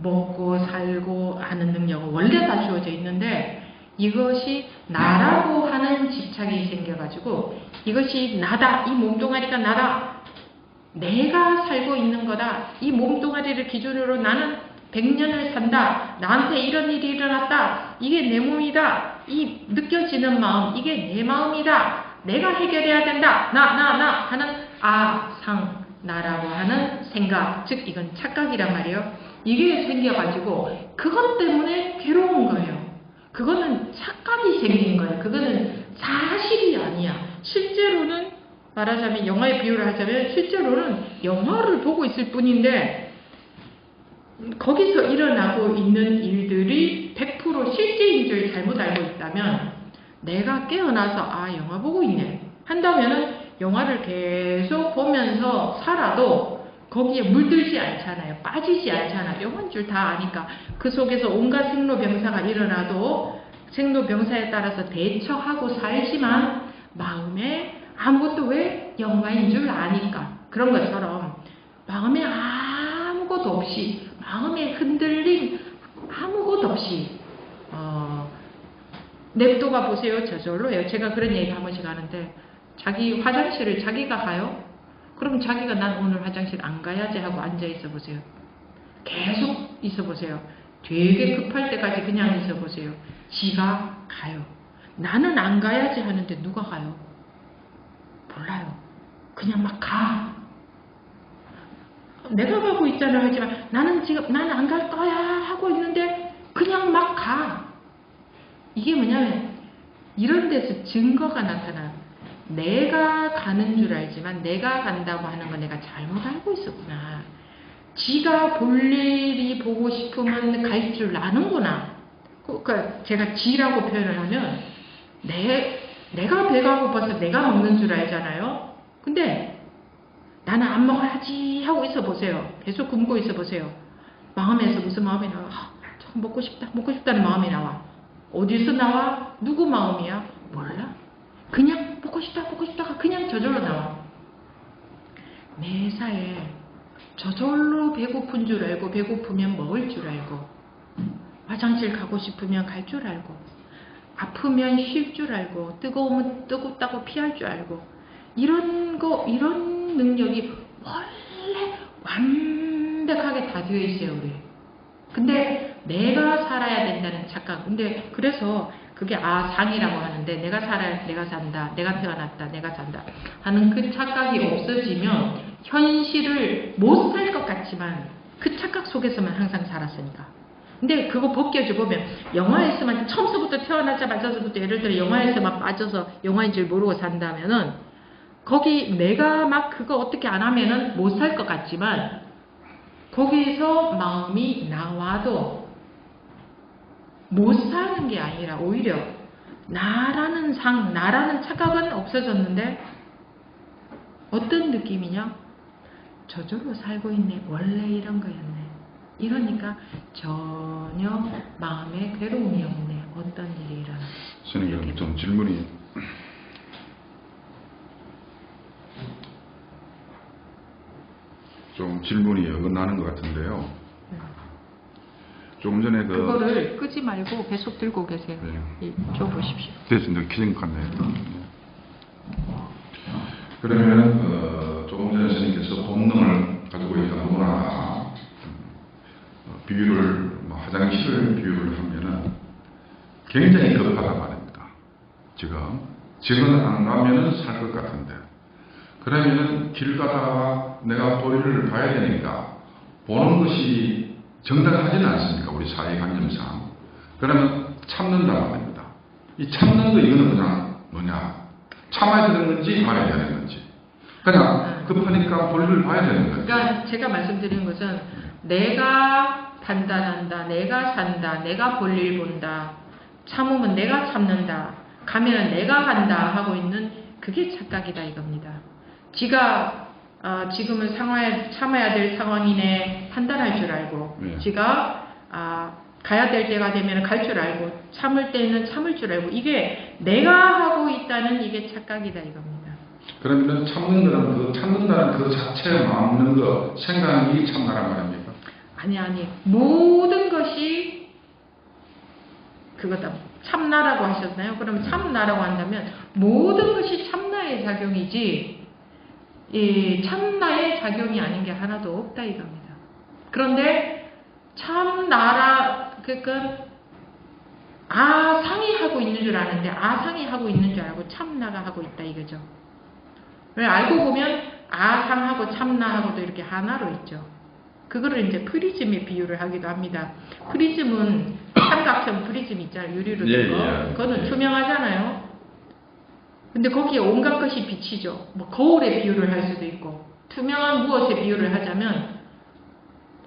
먹고 살고 하는 능력은 원래 다 주어져 있는데, 이것이 나라고 하는 집착이 생겨가지고 이것이 나다, 이 몸뚱아리가 나다, 내가 살고 있는 거다, 이 몸뚱아리를 기준으로 나는 100년을 산다, 나한테 이런 일이 일어났다, 이게 내 몸이다, 이 느껴지는 마음 이게 내 마음이다, 내가 해결해야 된다, 나 하는 나라고 하는 생각, 즉 이건 착각이란 말이에요. 이게 생겨가지고 그것 때문에 괴로운 거예요. 그거는 착각이 생긴 거예요. 그거는 사실이 아니야. 실제로는 말하자면, 영화의 비유를 하자면 실제로는 영화를 보고 있을 뿐인데 거기서 일어나고 있는 일들이 100% 실제인 줄 잘못 알고 있다면, 내가 깨어나서 영화 보고 있네 한다면은 영화를 계속 보면서 살아도 거기에 물들지 않잖아요. 빠지지 않잖아요. 영화인 줄 다 아니까. 그 속에서 온갖 생로병사가 일어나도 생로병사에 따라서 대처하고 살지만 마음에 아무것도, 왜? 영화인 줄 아니까. 그런 것처럼 마음에 아무것도 없이, 마음에 흔들림 아무것도 없이 냅둬가 보세요. 저절로요. 제가 그런 얘기 한 번씩 하는데, 자기 화장실을 자기가 가요? 그럼 자기가 난 오늘 화장실 안 가야지 하고 앉아 있어 보세요. 계속 있어 보세요. 되게 급할 때까지 그냥 있어 보세요. 지가 가요. 나는 안 가야지 하는데 누가 가요? 몰라요. 그냥 막 가. 내가 가고 있잖아 하지만 나는 안 갈 거야 하고 있는데 그냥 막 가. 이게 뭐냐면 이런 데서 증거가 나타나요. 내가 가는 줄 알지만 내가 간다고 하는 건 내가 잘못 알고 있었구나. 지가 볼 일이 보고 싶으면 갈 줄 아는구나. 그러니까 제가 지라고 표현을 하면 내가 배가 고파서 내가 먹는 줄 알잖아요. 근데 나는 안 먹어야지 하고 있어 보세요. 계속 굶고 있어 보세요. 마음에서 무슨 마음이 나와? 저거 먹고 싶다는 마음이 나와. 어디서 나와? 누구 마음이야? 몰라. 그냥 먹고 싶다가 그냥 저절로 나와. 매사에 저절로 배고픈 줄 알고, 배고프면 먹을 줄 알고, 화장실 가고 싶으면 갈 줄 알고, 아프면 쉴 줄 알고, 뜨거우면 뜨겁다고 피할 줄 알고, 이런 능력이 원래 완벽하게 다 되어 있어요, 우리. 근데 내가 살아야 된다는 착각. 근데 그래서 그게 상이라고 하는데, 내가 살아야 내가 산다, 내가 태어났다, 내가 산다 하는 그 착각이 없어지면 현실을 못 살 것 같지만 그 착각 속에서만 항상 살았으니까. 근데 그거 벗겨주보면 영화에서만 처음서부터 태어나자마자부터 예를 들어 영화에서만 빠져서 영화인 줄 모르고 산다면은 거기 내가 막 그거 어떻게 안 하면은 못 살 것 같지만 거기에서 마음이 나와도 못 사는 게 아니라 오히려 나라는 착각은 없어졌는데 어떤 느낌이냐? 저절로 살고 있네. 원래 이런 거였네. 이러니까 전혀 마음에 괴로움이 없네. 어떤 일이 일어나. 선생님, 좀 질문이 어긋나는 것 같은데요. 조금 전에 그거를 끄지 말고 계속 들고 계세요. 네. 줘보십시오. 됐습니다. 켜진 것 같네요. 그러면 조금 전에 선생님께서 본능을 가지고 있는 누구나 비유를 화장실을 비유를 하면은 굉장히 급하단 말입니다. 지금 안 가면은 살 것 같은데, 그러면은 길 가다가 내가 볼일을 봐야 되니까 보는 것이 정당하지는 않습니까? 우리 사회 관념상. 그러면 참는단 말입니다. 이 참는 거 이거는 그냥 참아야 되는 건지 말아야 되는 건지. 그냥 급하니까 볼일을 봐야 되는 거죠. 그러니까 제가 말씀드린 것은 내가 판단한다, 내가 산다, 내가 볼일 본다, 참으면 내가 참는다, 가면은 내가 간다 하고 있는 그게 착각이다 이겁니다. 지가 지금은 참아야 될 상황이네 판단할 줄 알고, 네. 지가 가야 될 때가 되면 갈 줄 알고, 참을 때는 참을 줄 알고, 이게 내가 하고 있다는 이게 착각이다 이겁니다. 그러면 참는다는 그 자체에 마음는 거, 생각이 참나란 말입니까? 아니 모든 것이 그거다. 참나라고 하셨나요? 그러면 참나라고 한다면 모든 것이 참나의 작용이지 참나의 작용이 아닌 게 하나도 없다 이겁니다. 그런데 참나라 그러니까 상이 하고 있는 줄 아는데 상이 하고 있는 줄 알고 참나가 하고 있다 이거죠. 알고 보면 상하고 참나하고도 이렇게 하나로 있죠. 그거를 이제 프리즘에 비유를 하기도 합니다. 프리즘은 삼각형 프리즘 있잖아요. 유리로 된 거. 그거는 투명하잖아요. 근데 거기에 온갖 것이 비치죠. 거울에 비유를 할 수도 있고, 투명한 무엇에 비유를 하자면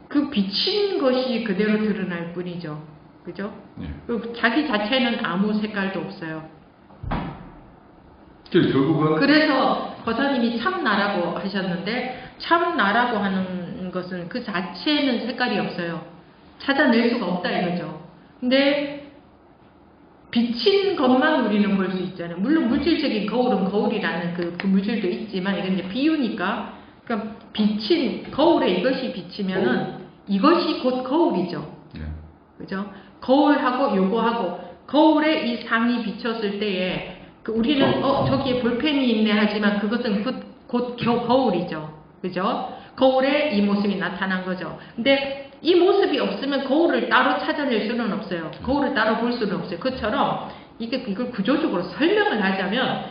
그 비친 것이 그대로 드러날 뿐이죠. 그죠? 그리고 자기 자체는 아무 색깔도 없어요. 결국은 그래서 거사님이 참나라고 하셨는데, 참나라고 하는 것은 그 자체는 색깔이 없어요. 찾아낼 수가 없다 이거죠. 근데 비친 것만 우리는 볼 수 있잖아요. 물론 물질적인 거울은 거울이라는 그 물질도 있지만 이건 이제 비유니까, 그러니까 비친 거울에 이것이 비치면은 이것이 곧 거울이죠. 그죠? 거울하고 요거하고, 거울에 이 상이 비쳤을 때에 우리는 저기에 볼펜이 있네 하지만 그것은 곧 거울이죠. 그죠? 거울에 이 모습이 나타난 거죠. 근데 이 모습이 없으면 거울을 따로 찾아낼 수는 없어요. 거울을 따로 볼 수는 없어요. 그처럼 이걸 구조적으로 설명을 하자면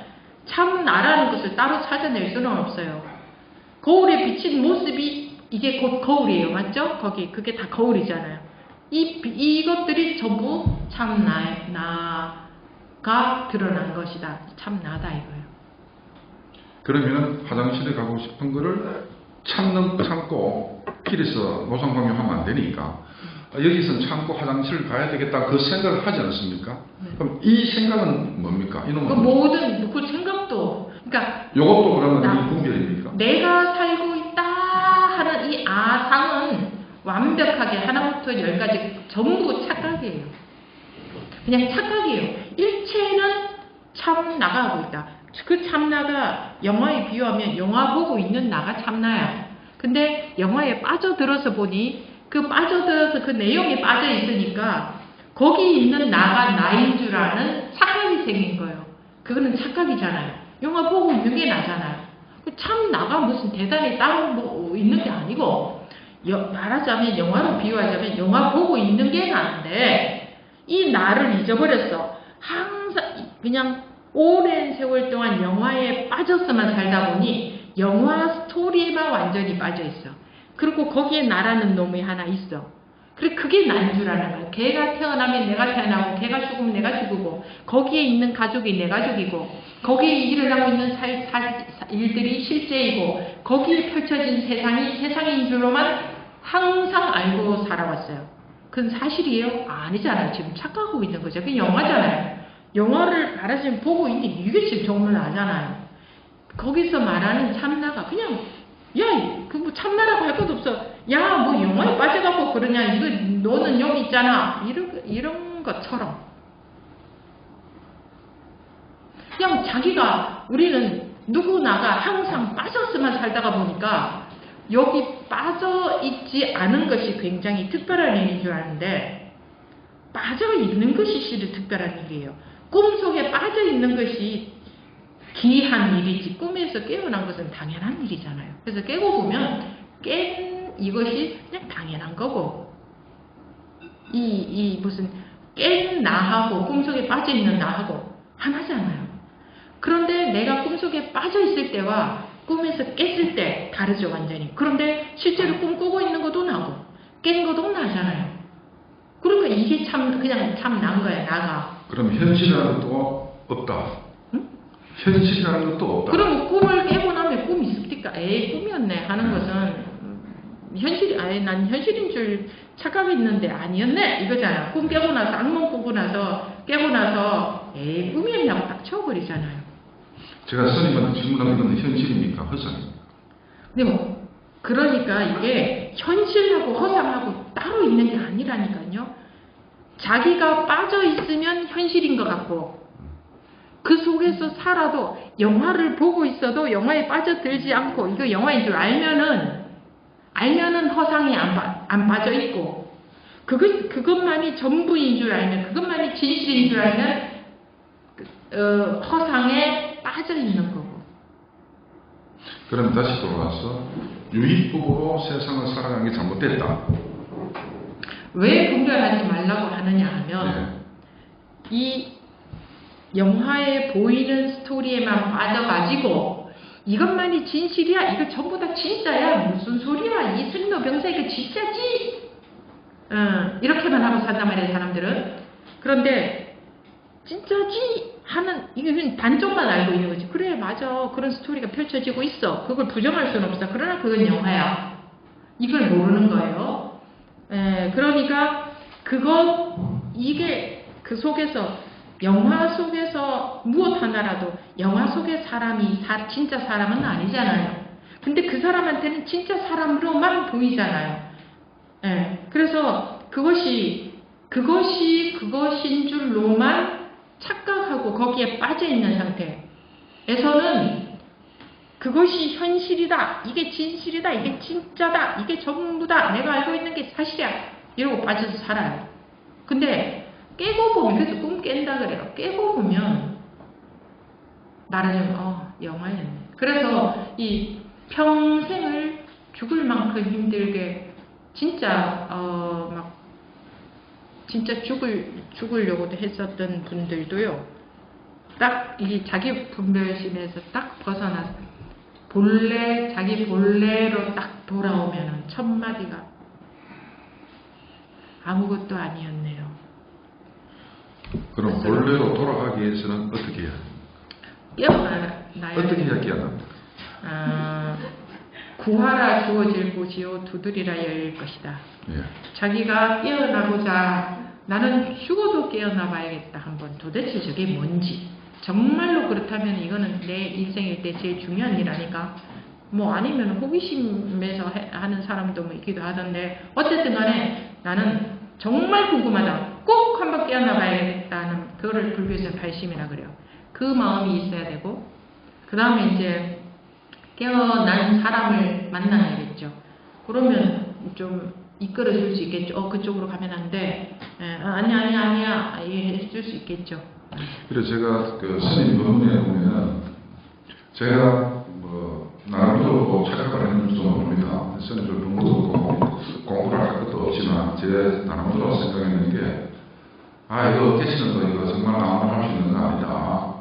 참나라는 것을 따로 찾아낼 수는 없어요. 거울에 비친 모습이 이게 곧 거울이에요. 맞죠? 그게 다 거울이잖아요. 이것들이 전부 참나가 드러난 것이다. 참나다 이거예요. 그러면은 화장실에 가고 싶은 거를 참고 길에서 노상방뇨하면 안 되니까 여기선 참고 화장실을 가야 되겠다 그 생각을 하지 않습니까? 그럼 이 생각은 뭡니까? 그 이놈은 모든 그 생각도 그러니까 요것도 그러면 이 분별입니까? 내가 살고 있다 하는 이 아상은 완벽하게 하나부터 열까지 전부 착각이에요. 그냥 착각이에요. 일체는 참 나가고 있다. 그 참나가 영화에 비유하면 영화 보고 있는 나가 참나야. 근데 영화에 빠져들어서 보니 그 빠져들어서 그 내용에 빠져 있으니까 거기 있는 나가 나인 줄 아는 착각이 생긴 거예요. 그거는 착각이잖아요. 영화 보고 있는 게 나잖아요. 참 나가 무슨 대단히 따로 뭐 있는 게 아니고 말하자면 영화로 비유하자면 영화 보고 있는 게 나인데 이 나를 잊어버렸어. 항상 그냥 오랜 세월 동안 영화에 빠져서만 살다 보니 영화 스토리에만 완전히 빠져 있어. 그리고 거기에 나라는 놈이 하나 있어. 그래 그게 난 줄 아는 거야. 걔가 태어나면 내가 태어나고 걔가 죽으면 내가 죽고 거기에 있는 가족이 내 가족이고 거기에 일어나고 있는 일들이 실제이고 거기에 펼쳐진 세상이 세상인 줄로만 항상 알고 살아왔어요. 그건 사실이에요? 아니잖아요. 지금 착각하고 있는 거죠. 그게 영화잖아요. 영화를 말하자면 보고 있는데 이게 지금 정말 나잖아요. 거기서 말하는 참나가 그냥 야, 그 뭐 참나라고 할 것도 없어. 야, 뭐 영화에 빠져갖고 그러냐. 이거 너는 여기 있잖아. 이런 것처럼. 그냥 자기가 우리는 누구나가 항상 빠졌으면 살다가 보니까 여기 빠져 있지 않은 것이 굉장히 특별한 일인 줄 아는데 빠져 있는 것이 실은 특별한 일이에요. 꿈속에 빠져 있는 것이 기이한 일이지 꿈에서 깨어난 것은 당연한 일이잖아요. 그래서 깨고 보면 깬 이것이 그냥 당연한 거고 무슨 깬 나하고 꿈속에 빠져 있는 나하고 하나잖아요. 그런데 내가 꿈속에 빠져 있을 때와 꿈에서 깼을 때 다르죠 완전히. 그런데 실제로 꿈꾸고 있는 것도 나고 깬 것도 나잖아요. 그러니까 이게 그냥 참 난 거야 나가. 그럼 현실이라는 것도 없다. 현실이라는 것도 없다. 그럼 꿈을 깨고 나면 꿈이 있습니까? 에이 꿈이었네 하는 것은 난 현실인 줄 착각했는데 아니었네 이거잖아. 꿈 깨고 나서 악몽 꾸고 나서 깨고 나서 에이 꿈이었냐고 딱 쳐버리잖아요. 제가 스님한테 질문한 건 현실입니까? 허상입니까? 근데 뭐 그러니까 이게 현실하고 허상하고 따로 있는 게 아니라니까요. 자기가 빠져 있으면 현실인 것 같고 그 속에서 살아도 영화를 보고 있어도 영화에 빠져들지 않고 이거 영화인 줄 알면은 허상이 안 빠져 있고 그것만이 전부인 줄 알면 그것만이 진실인 줄 알면 허상에 빠져 있는 거고. 그럼 다시 돌아와서 유익법으로 세상을 살아가는 게 잘못됐다. 왜 분별하지 말라고 하느냐 하면 이 영화에 보이는 스토리에만 빠져가지고 이것만이 진실이야 이거 전부 다 진짜야 무슨 소리야 이 슬며병사 이거 진짜지 이렇게만 하고 산단 말이에요 사람들은. 그런데 진짜지 하는 이건 반쪽만 알고 있는 거지. 그래 맞아 그런 스토리가 펼쳐지고 있어 그걸 부정할 수는 없어. 그러나 그건 영화야 이걸 모르는 거예요. 그러니까 이게 그 속에서 영화 속에서 무엇 하나라도 영화 속의 사람이 진짜 사람은 아니잖아요. 근데 그 사람한테는 진짜 사람으로만 보이잖아요. 그래서 그것이 그것인 줄로만 착각하고 거기에 빠져 있는 상태에서는 그것이 현실이다, 이게 진실이다, 이게 진짜다, 이게 전부다, 내가 알고 있는 게 사실이야 이러고 빠져서 살아요. 근데 깨고 보면 그래서 꿈 깬다 그래요. 깨고 보면 말하자면 영화였네. 그래서 이 평생을 죽을 만큼 힘들게 진짜 진짜 죽으려고도 했었던 분들도요. 딱 이 자기 분별심에서 딱 벗어나서 자기 본래로 딱 돌아오면은 첫 마디가 아무것도 아니었네요. 그럼 본래로 돌아가기 위해서는 어떻게 해야 합니까? 깨어나라. 나야 어떻게 해야 깨어납니까? 구하라 주어질 곳이요 두드리라 열릴 것이다. 예. 자기가 깨어나고자 나는 죽어도 깨어나 봐야겠다 한번 도대체 저게 뭔지 정말로 그렇다면 이거는 내 인생일 때 제일 중요한 일 아닐까? 뭐 아니면 호기심에서 하는 사람도 뭐 있기도 하던데 어쨌든 간에 나는 정말 궁금하다. 꼭 한번 깨어나 봐야겠다는 그거를 불교에서 발심이라 그래요. 그 마음이 있어야 되고 그 다음에 이제 깨어난 사람을 만나야겠죠. 그러면 좀 이끌어 줄 수 있겠죠. 그쪽으로 가면 안 돼. 아니야. 해줄 수 있겠죠. 그래서 제가 그 스님 법문에 보면은 제가 뭐 나름대로 뭐 착각을 했는지도 모릅니다. 스님들 법문도 없고 공부를 할 것도 없지만 제 나름대로 생각했는 게 이거 깨치는 거 이거 정말 아무나 할 수 있는 거 아니다.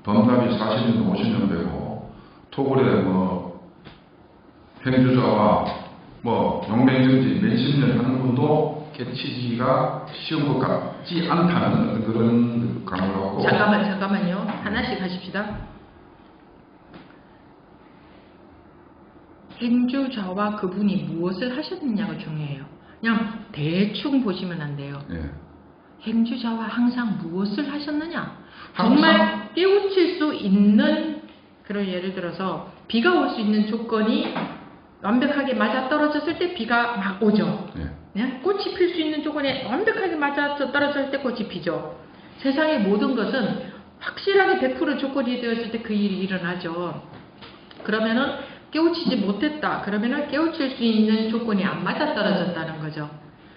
범답이 40년 50년 되고 토굴에 뭐 행주자와 뭐 용맹정지 몇십 년 하는 분도 깨치기가 쉬운 것 같지 않다는 그런 감을 갖고. 잠깐만요. 하나씩 하십시다. 행주자와 그분이 무엇을 하셨느냐가 중요해요. 그냥 대충 보시면 안 돼요. 예. 행주자와 항상 무엇을 하셨느냐? 정말 깨우칠 수 있는 그런 예를 들어서 비가 올 수 있는 조건이 완벽하게 맞아떨어졌을 때 비가 막 오죠. 예. 꽃이 필 수 있는 조건에 완벽하게 맞아떨어졌을 때 꽃이 피죠. 세상의 모든 것은 확실하게 100% 조건이 되었을 때 그 일이 일어나죠. 그러면은 깨우치지 못했다. 그러면은 깨우칠 수 있는 조건이 안 맞아떨어졌다는 거죠.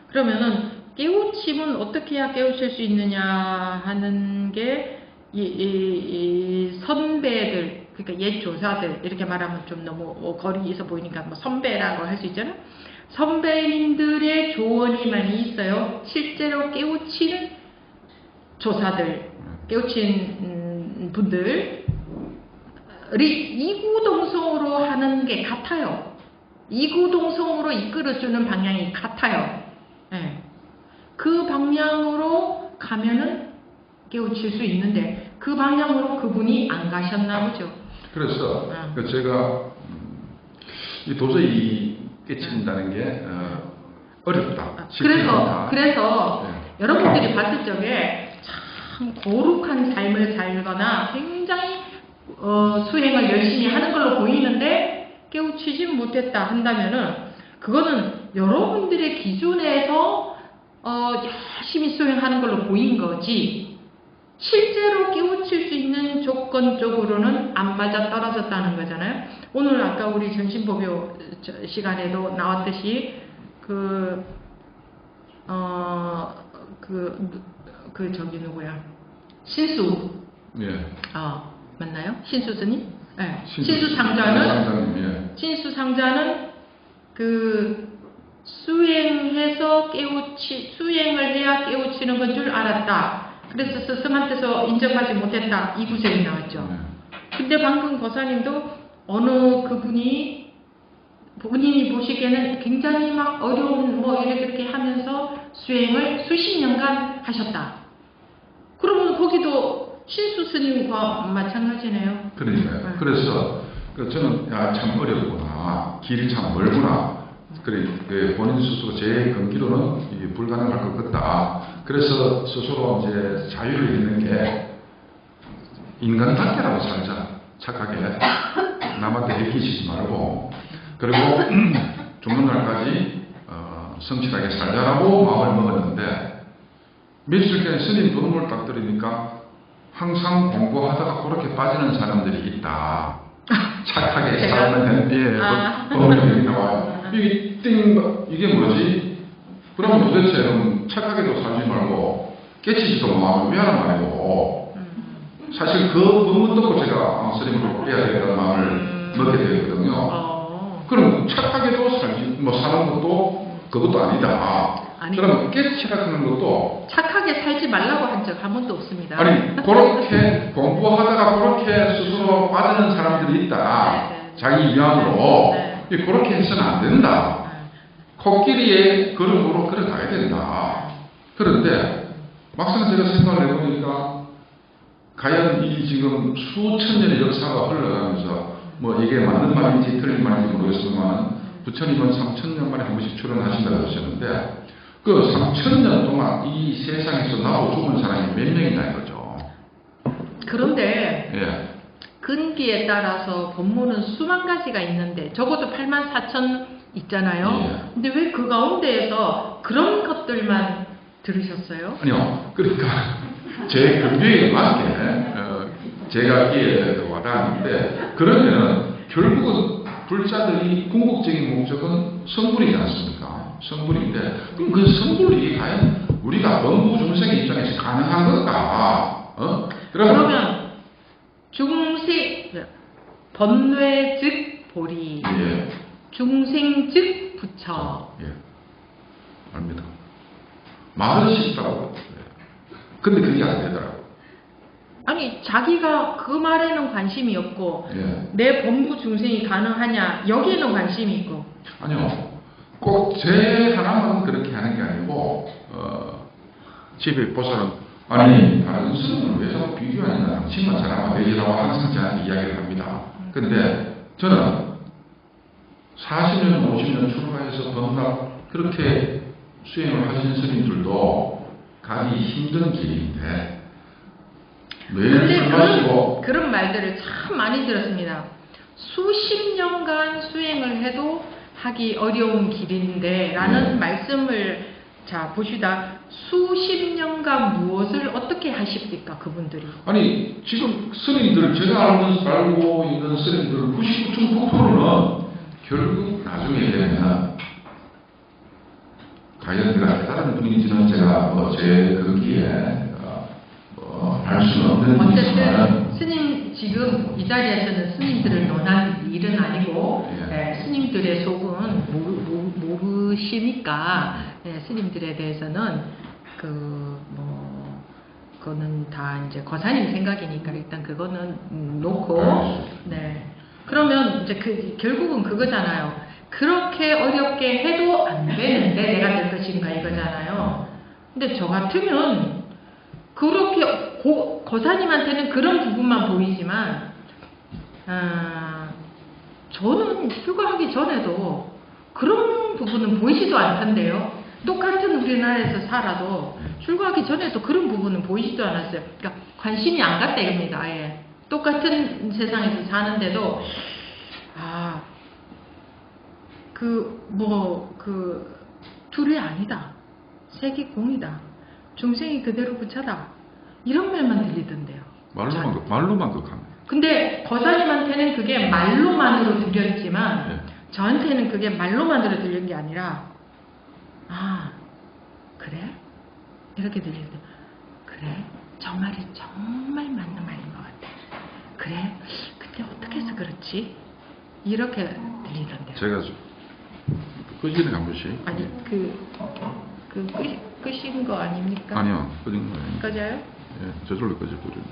그러면은 깨우침은 어떻게 해야 깨우칠 수 있느냐 하는 게 이 선배들, 그러니까 옛 조사들 이렇게 말하면 좀 너무 거리 있어 보이니까 뭐 선배라고 할 수 있잖아요. 선배님들의 조언이 많이 있어요. 실제로 깨우친 조사들, 깨우친 분들이 이구동성으로 하는 게 같아요. 이구동성으로 이끌어주는 방향이 같아요. 네. 그 방향으로 가면은 깨우칠 수 있는데 그 방향으로 그분이 안 가셨나 보죠. 그래서 제가 도저히 깨친다는 게 어렵다. 그래서 네. 여러분들이 봤을 적에 참 거룩한 삶을 살거나 굉장히 수행을 열심히 하는 걸로 보이는데 깨우치지 못했다 한다면은 그거는 여러분들의 기준에서 열심히 수행하는 걸로 보인 거지 실제로 깨우칠 수 있는 조건적으로는 안 맞아 떨어졌다는 거잖아요. 오늘 아까 우리 전신법요 시간에도 나왔듯이 저기 누구야? 신수. 예. 맞나요? 신수 스님? 네. 신수 상자는 예. 신수 상자는 수행해서 수행을 해야 깨우치는 건 줄 알았다. 그래서 스승한테서 인정하지 못했다. 이 구절이 나왔죠. 근데 방금 거사님도 어느 그분이 본인이 보시기에는 굉장히 막 어려운 뭐 이렇게 하면서 수행을 수십 년간 하셨다. 그러면 거기도 신수 스님과 마찬가지네요. 그러니까요. 그래서 저는 참 어렵구나. 길이 참 멀구나. 그래 본인 스스로 제 근기로는 이게 불가능할 것 같다. 그래서 스스로 이제 자유를 잃는 게 인간답게라고 살자. 착하게 남한테 해끼치지 말고 그리고 죽는 날까지 성실하게 살자라고 마음을 먹었는데 며칠 전에 스님 도움을 딱 들으니까 항상 공부하다가 그렇게 빠지는 사람들이 있다. 착하게 살면 법문이 나와요. 이게 뭐지? 그럼 도대체 착하게도 살지 말고 깨치지도 마음을 왜 하는 말이고 사실 그 법문 듣고 제가 스님으로 빼야 되겠다는 마음을 먹게 되거든요. 그럼 착하게도 사는 것도 그것도 아니다. 그럼 깨치라는 것도 착하게 살지 말라고 한 적 한 번도 없습니다. 아니 그렇게 공부하다가 그렇게 스스로 빠지는 사람들이 있다. 자기 위안으로 그렇게 해서는 안 된다. 코끼리의 걸음으로 걸어가야 된다. 그런데 막상 제가 생각을 해보니까 과연 이 지금 수천 년의 역사가 흘러가면서 뭐 이게 맞는 말인지 틀린 말인지 모르겠지만 부처님은 3,000년 만에 한 번씩 출연하신다고 하셨는데 그 3,000년 동안 이 세상에서 나고 죽은 사람이 몇 명이나 이거죠. 그런데 예. 근기에 따라서 법문은 수만 가지가 있는데 적어도 84,000 있잖아요. 예. 근데 왜 그 가운데에서 그런 것들만 들으셨어요? 아니요. 그러니까 제 근거에 맞게 제가 기에 와닿았는데 그러면 결국은 불자들이 궁극적인 목적은 성불이지 않습니까? 성불인데 그럼 그 성불이 과연 우리가 범부 중생 입장에서 가능한 걸까? 그러면 중생 번뇌 즉 보리 예. 중생 즉 부처. 예. 압니다. 말은 쉽다고. 근데 그게 안 되더라고. 아니 자기가 그 말에는 관심이 없고 예. 내 범부 중생이 가능하냐 여기에는 관심이 있고. 아니요. 꼭 제 하나만 그렇게 하는 게 아니고 집에 보살은 아니 다른 스님은 왜 자꾸 비교하냐 당신만 잘하면 되지라고 항상 저한테 이야기를 합니다. 근데 저는 40년 50년 출가해서 번각 그렇게 수행을 하신 스님들도 가기 힘든 길인데 매일 근데 술 마시고 그런 말들을 참 많이 들었습니다. 수십 년간 수행을 해도 하기 어려운 길인데 라는 말씀을 자 보시다 수십 년간 무엇을 어떻게 하십니까 그분들이? 아니 지금 스님들 제가 알고 있는 스님들 99.9%는 결국 나중에 되면 과연 내가 다른 분인지는 제가 제 거기에 할 수는 없는 어쨌든 일이지만 스님 지금 이 자리에서는 스님들을 논할 일은 아니고 스님들의 속은 모르시니까 스님들에 대해서는 그거는 다 이제 거사님 생각이니까 일단 그거는 놓고 그러면 이제 결국은 그거잖아요. 그렇게 어렵게 해도 안 되는데 내가 될 것인가 이거잖아요. 근데 저 같으면 그렇게 거사님한테는 그런 부분만 보이지만 저는 출가하기 전에도 그런 부분은 보이지도 않던데요. 똑같은 우리나라에서 살아도 출가하기 전에도 그런 부분은 보이지도 않았어요. 그러니까 관심이 안 갔다 이겁니다. 아예 똑같은 세상에서 사는데도 둘이 아니다. 색이 공이다. 중생이 그대로 부처다. 이런 말만 들리던데요. 말로만 극합니다. 근데 거사님한테는 그게 말로만으로 들렸지만 저한테는 그게 말로만으로 들린 게 아니라 그래? 이렇게 들리는데 그래? 저 말이 정말 맞는 말인 것 같아. 그래? 근데 어떻게 해서 그렇지? 이렇게 들리던데요. 제가 끄시는 한 번씩. 아니 끄신 거 아닙니까? 아니요, 끄진 거 아니에요. 꺼져요? 예, 저절로 꺼져버려요.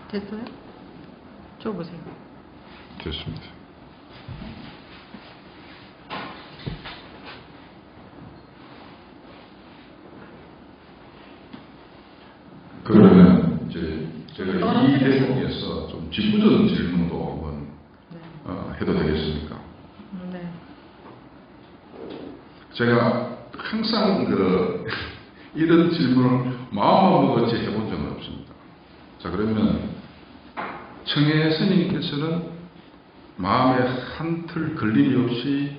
됐어요? 줘보세요. 됐습니다. 그러면 이제 제가 이 대목에서 좀 직부적인 질문도 한번 해도 되겠습니까? 네. 제가 항상 이런 질문을 마음먹었지 해본 적은 없습니다. 자, 그러면 청해 스님께서는 마음에 한틀 걸림이 없이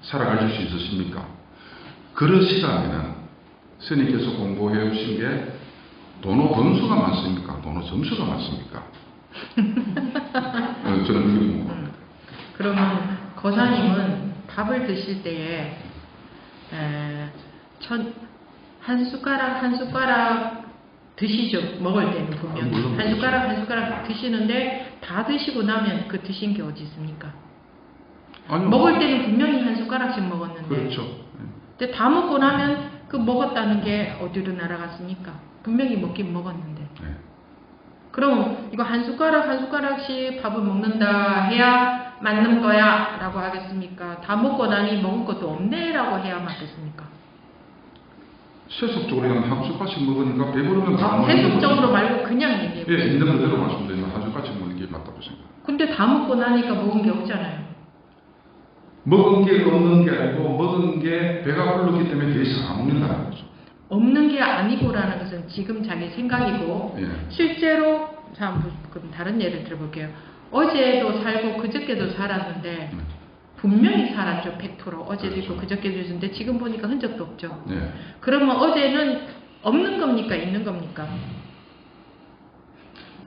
살아가실 수 있으십니까? 그러시다면 스님께서 공부해 오신 게 도노 번수가 많습니까? 도노 점수가 많습니까? 저는 그렇게 궁금합니다. 그러면 거사님은 밥을 드실 때에 한 숟가락 드시죠. 먹을 때는 분명히 물론 한 숟가락 드시는데 다 드시고 나면 그 드신 게 어디 있습니까? 아니요. 먹을 때는 분명히 한 숟가락씩 먹었는데 그렇죠. 근데 다 먹고 나면 그 먹었다는 게 어디로 날아갔습니까? 분명히 먹긴 먹었는데 그럼 이거 한 숟가락씩 밥을 먹는다 해야 맞는 거야 라고 하겠습니까? 다 먹고 나니 먹을 것도 없네 라고 해야 맞겠습니까? 세속적으로 그냥 한 숟가락씩 먹으니까 배부르면 다 먹는 세속적으로 말고 그냥 얘기해 예, 보세요. 있는 그대로 말씀드리면 한 숟가락씩 먹는 게 맞다고 생각합니다. 근데 다 먹고 나니까 먹은 게 없잖아요. 먹은 게 없는 게 아니고 먹은 게 배가 불렀기 때문에 더 이상 안 먹는다는 거죠. 없는 게 아니고라는 것은 지금 자기 생각이고 예. 실제로 자 그럼 다른 예를 들어볼게요. 어제도 살고 그저께도 살았는데 분명히 살았죠. 100%. 어제도 있고 그저께도 있었는데 지금 보니까 흔적도 없죠. 예. 그러면 어제는 없는 겁니까? 있는 겁니까?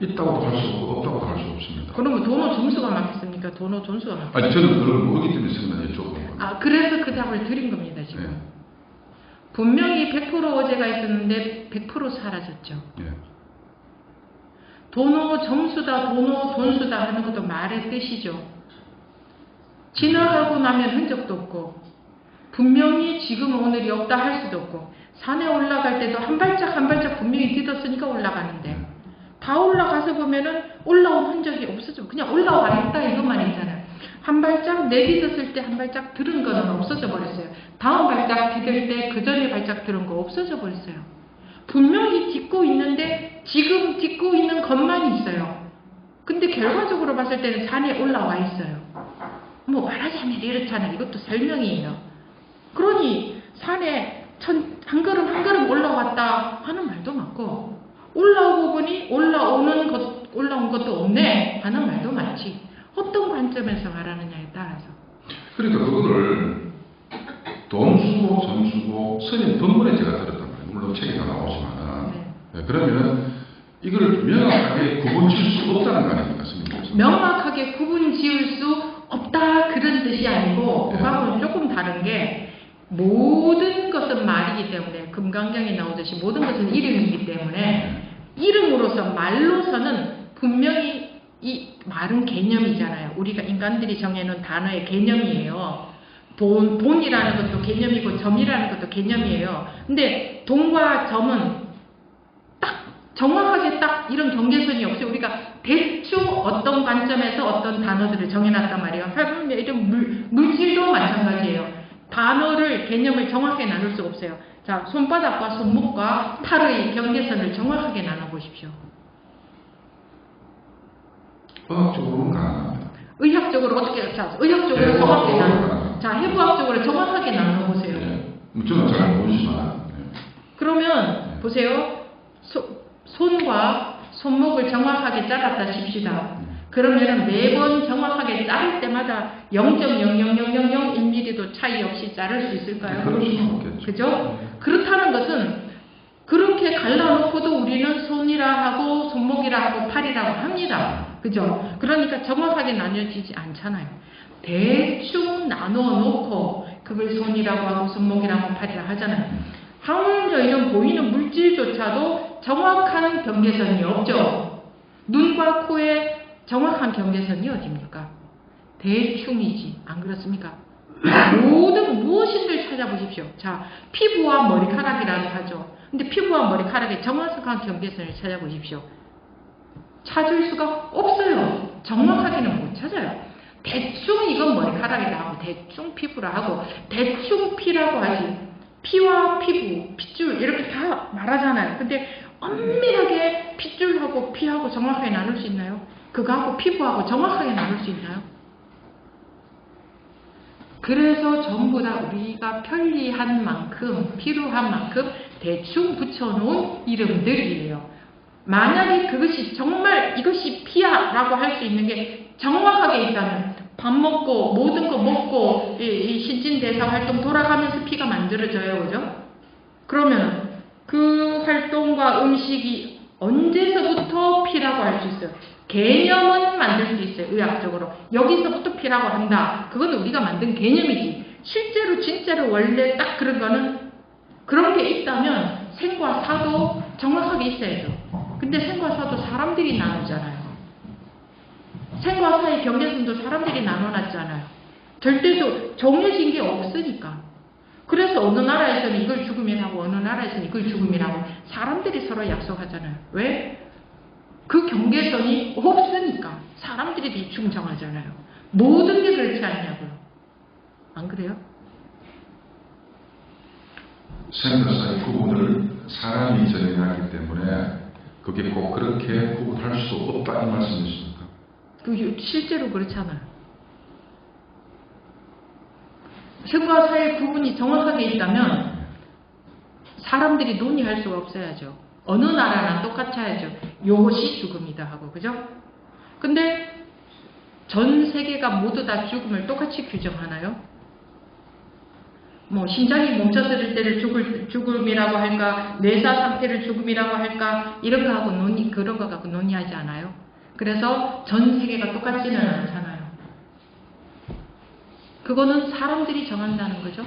있다고도 할 수 없고 없다고도 할 수 없습니다. 그러면 도노 점수가 맞겠습니까? 도노 점수가 맞겠습니까? 아니 저는 그걸 모르기 때문에 생각나 여쭤보는 거예요. 아, 그래서 그 답을 드린 겁니다, 지금. 예. 분명히 100% 어제가 있었는데 100% 사라졌죠. 예. 도노 점수다, 도노 돈수다 하는 것도 말의 뜻이죠. 지나가고 나면 흔적도 없고, 분명히 지금 오늘이 없다 할 수도 없고, 산에 올라갈 때도 한 발짝 한 발짝 분명히 디뎠으니까 올라가는데, 다 올라가서 보면은 올라온 흔적이 없어져. 그냥 올라와 있다 이것만 있잖아요. 한 발짝 내딛었을 때 한 발짝 들은 거는 없어져 버렸어요. 다음 발짝 디딜 때 그 전에 발짝 들은 거 없어져 버렸어요. 분명히 딛고 있는데 지금 딛고 있는 것만 있어요. 근데 결과적으로 봤을 때는 산에 올라와 있어요. 뭐 말하자면 이렇잖아요. 이것도 설명이에요. 그러니 산에 한 걸음 한 걸음 올라왔다 하는 말도 많고, 올라오고 보니 올라온 것도 없네 하는 말도 많지. 어떤 관점에서 말하느냐에 따라서. 그러니까 그거를 돈 주고 점 주고 스님 덕분에 제가 들었단 말이에요. 물론 책에 다 나오지만은. 네. 네, 그러면 이걸 명확하게 구분 지을 수 없다는 거 아닙니까, 스님? 명확하게 구분 지을 수 없다 그런 뜻이 아니고, 네. 그거하고는 조금 다른 게, 모든 것은 말이기 때문에, 금강경에 나오듯이 모든 것은 이름이기 때문에, 이름으로서 말로서는 분명히 이 말은 개념이잖아요. 우리가 인간들이 정해놓은 단어의 개념이에요. 돈이라는 것도 개념이고 점이라는 것도 개념이에요. 근데 돈과 점은 딱 정확하게 딱 이런 경계선이 없이 우리가 대충 어떤 관점에서 어떤 단어들을 정해놨단 말이에요. 사실 이런 물질도 마찬가지예요. 단어를 개념을 정확하게 나눌 수 없어요. 자, 손바닥과 손목과 팔의 경계선을 정확하게 나눠보십시오. 과학적으로는 가능합니다. 의학적으로 어떻게, 자, 의학적으로 네, 정확하게 해부학적으로 나눠. 자, 해부학적으로 정확하게 나눠보세요. 예. 저는 잘 모르지만. 그러면, 보세요. 손과 손목을 정확하게 잘랐다 칩시다. 그러면은 매번 정확하게 자를 때마다 0.0000001mm도 차이 없이 자를 수 있을까요? 그럴 수는 없겠죠. 그죠? 그렇다는 것은 그렇게 갈라놓고도 우리는 손이라 하고 손목이라 하고 팔이라고 합니다. 그죠? 그러니까 정확하게 나뉘어지지 않잖아요. 대충 나눠놓고 그걸 손이라고 하고 손목이라고 하고 팔이라고 하잖아요. 하물 저희는 보이는 물질조차도 정확한 경계선이 없죠. 눈과 코에 정확한 경계선이 어디입니까? 대충이지. 안 그렇습니까? 모든 무엇인들 찾아보십시오. 자, 피부와 머리카락이라고 하죠. 근데 피부와 머리카락의 정확한 경계선을 찾아보십시오. 찾을 수가 없어요. 정확하게는 못 찾아요. 대충 이건 머리카락이라 하고 대충 피부라 하고 대충 피라고 하지. 피와 피부, 핏줄 이렇게 다 말하잖아요. 근데 엄밀하게 핏줄하고 피하고 정확하게 나눌 수 있나요? 그거하고 피부하고 정확하게 나눌 수 있나요? 그래서 전부 다 우리가 편리한 만큼, 필요한 만큼 대충 붙여놓은 이름들이에요. 만약에 그것이 정말 이것이 피야 라고 할 수 있는 게 정확하게 있다면, 밥 먹고 모든 거 먹고 이 신진대사 활동 돌아가면서 피가 만들어져요. 그죠? 그러면 그 활동과 음식이 언제서부터 피라고 할 수 있어요? 개념은 만들 수 있어요. 의학적으로. 여기서부터 피라고 한다. 그건 우리가 만든 개념이지. 실제로 진짜로 원래 딱 그런 거는, 그런 게 있다면 생과 사도 정확하게 있어야죠. 근데 생과 사도 사람들이 나누잖아요. 생과 사의 경계선도 사람들이 나눠놨잖아요. 절대로 정해진 게 없으니까. 그래서 어느 나라에서는 이걸 죽음이라고, 어느 나라에서는 이걸 죽음이라고 사람들이 서로 약속하잖아요. 왜? 그 경계선이 없으니까 사람들이 대충 정하잖아요. 모든 게 그렇지 않냐고요. 안 그래요? 센터사의 구분을 사람이 정해야 하기 때문에 그게 꼭 그렇게 구분할 수 없다 이 말씀이십니까? 실제로 그렇잖아요. 생과 사의 구분이 정확하게 있다면 사람들이 논의할 수가 없어야죠. 어느 나라나 똑같이 해야죠. 요것이 죽음이다 하고, 그죠? 근데 전 세계가 모두 다 죽음을 똑같이 규정하나요? 뭐 심장이 멈춰서릴 때를 죽음이라고 할까, 뇌사 상태를 죽음이라고 할까, 이런 거 하고 그런 거 갖고 논의하지 않아요. 그래서 전 세계가 똑같지는 않잖아요. 그거는 사람들이 정한다는 거죠.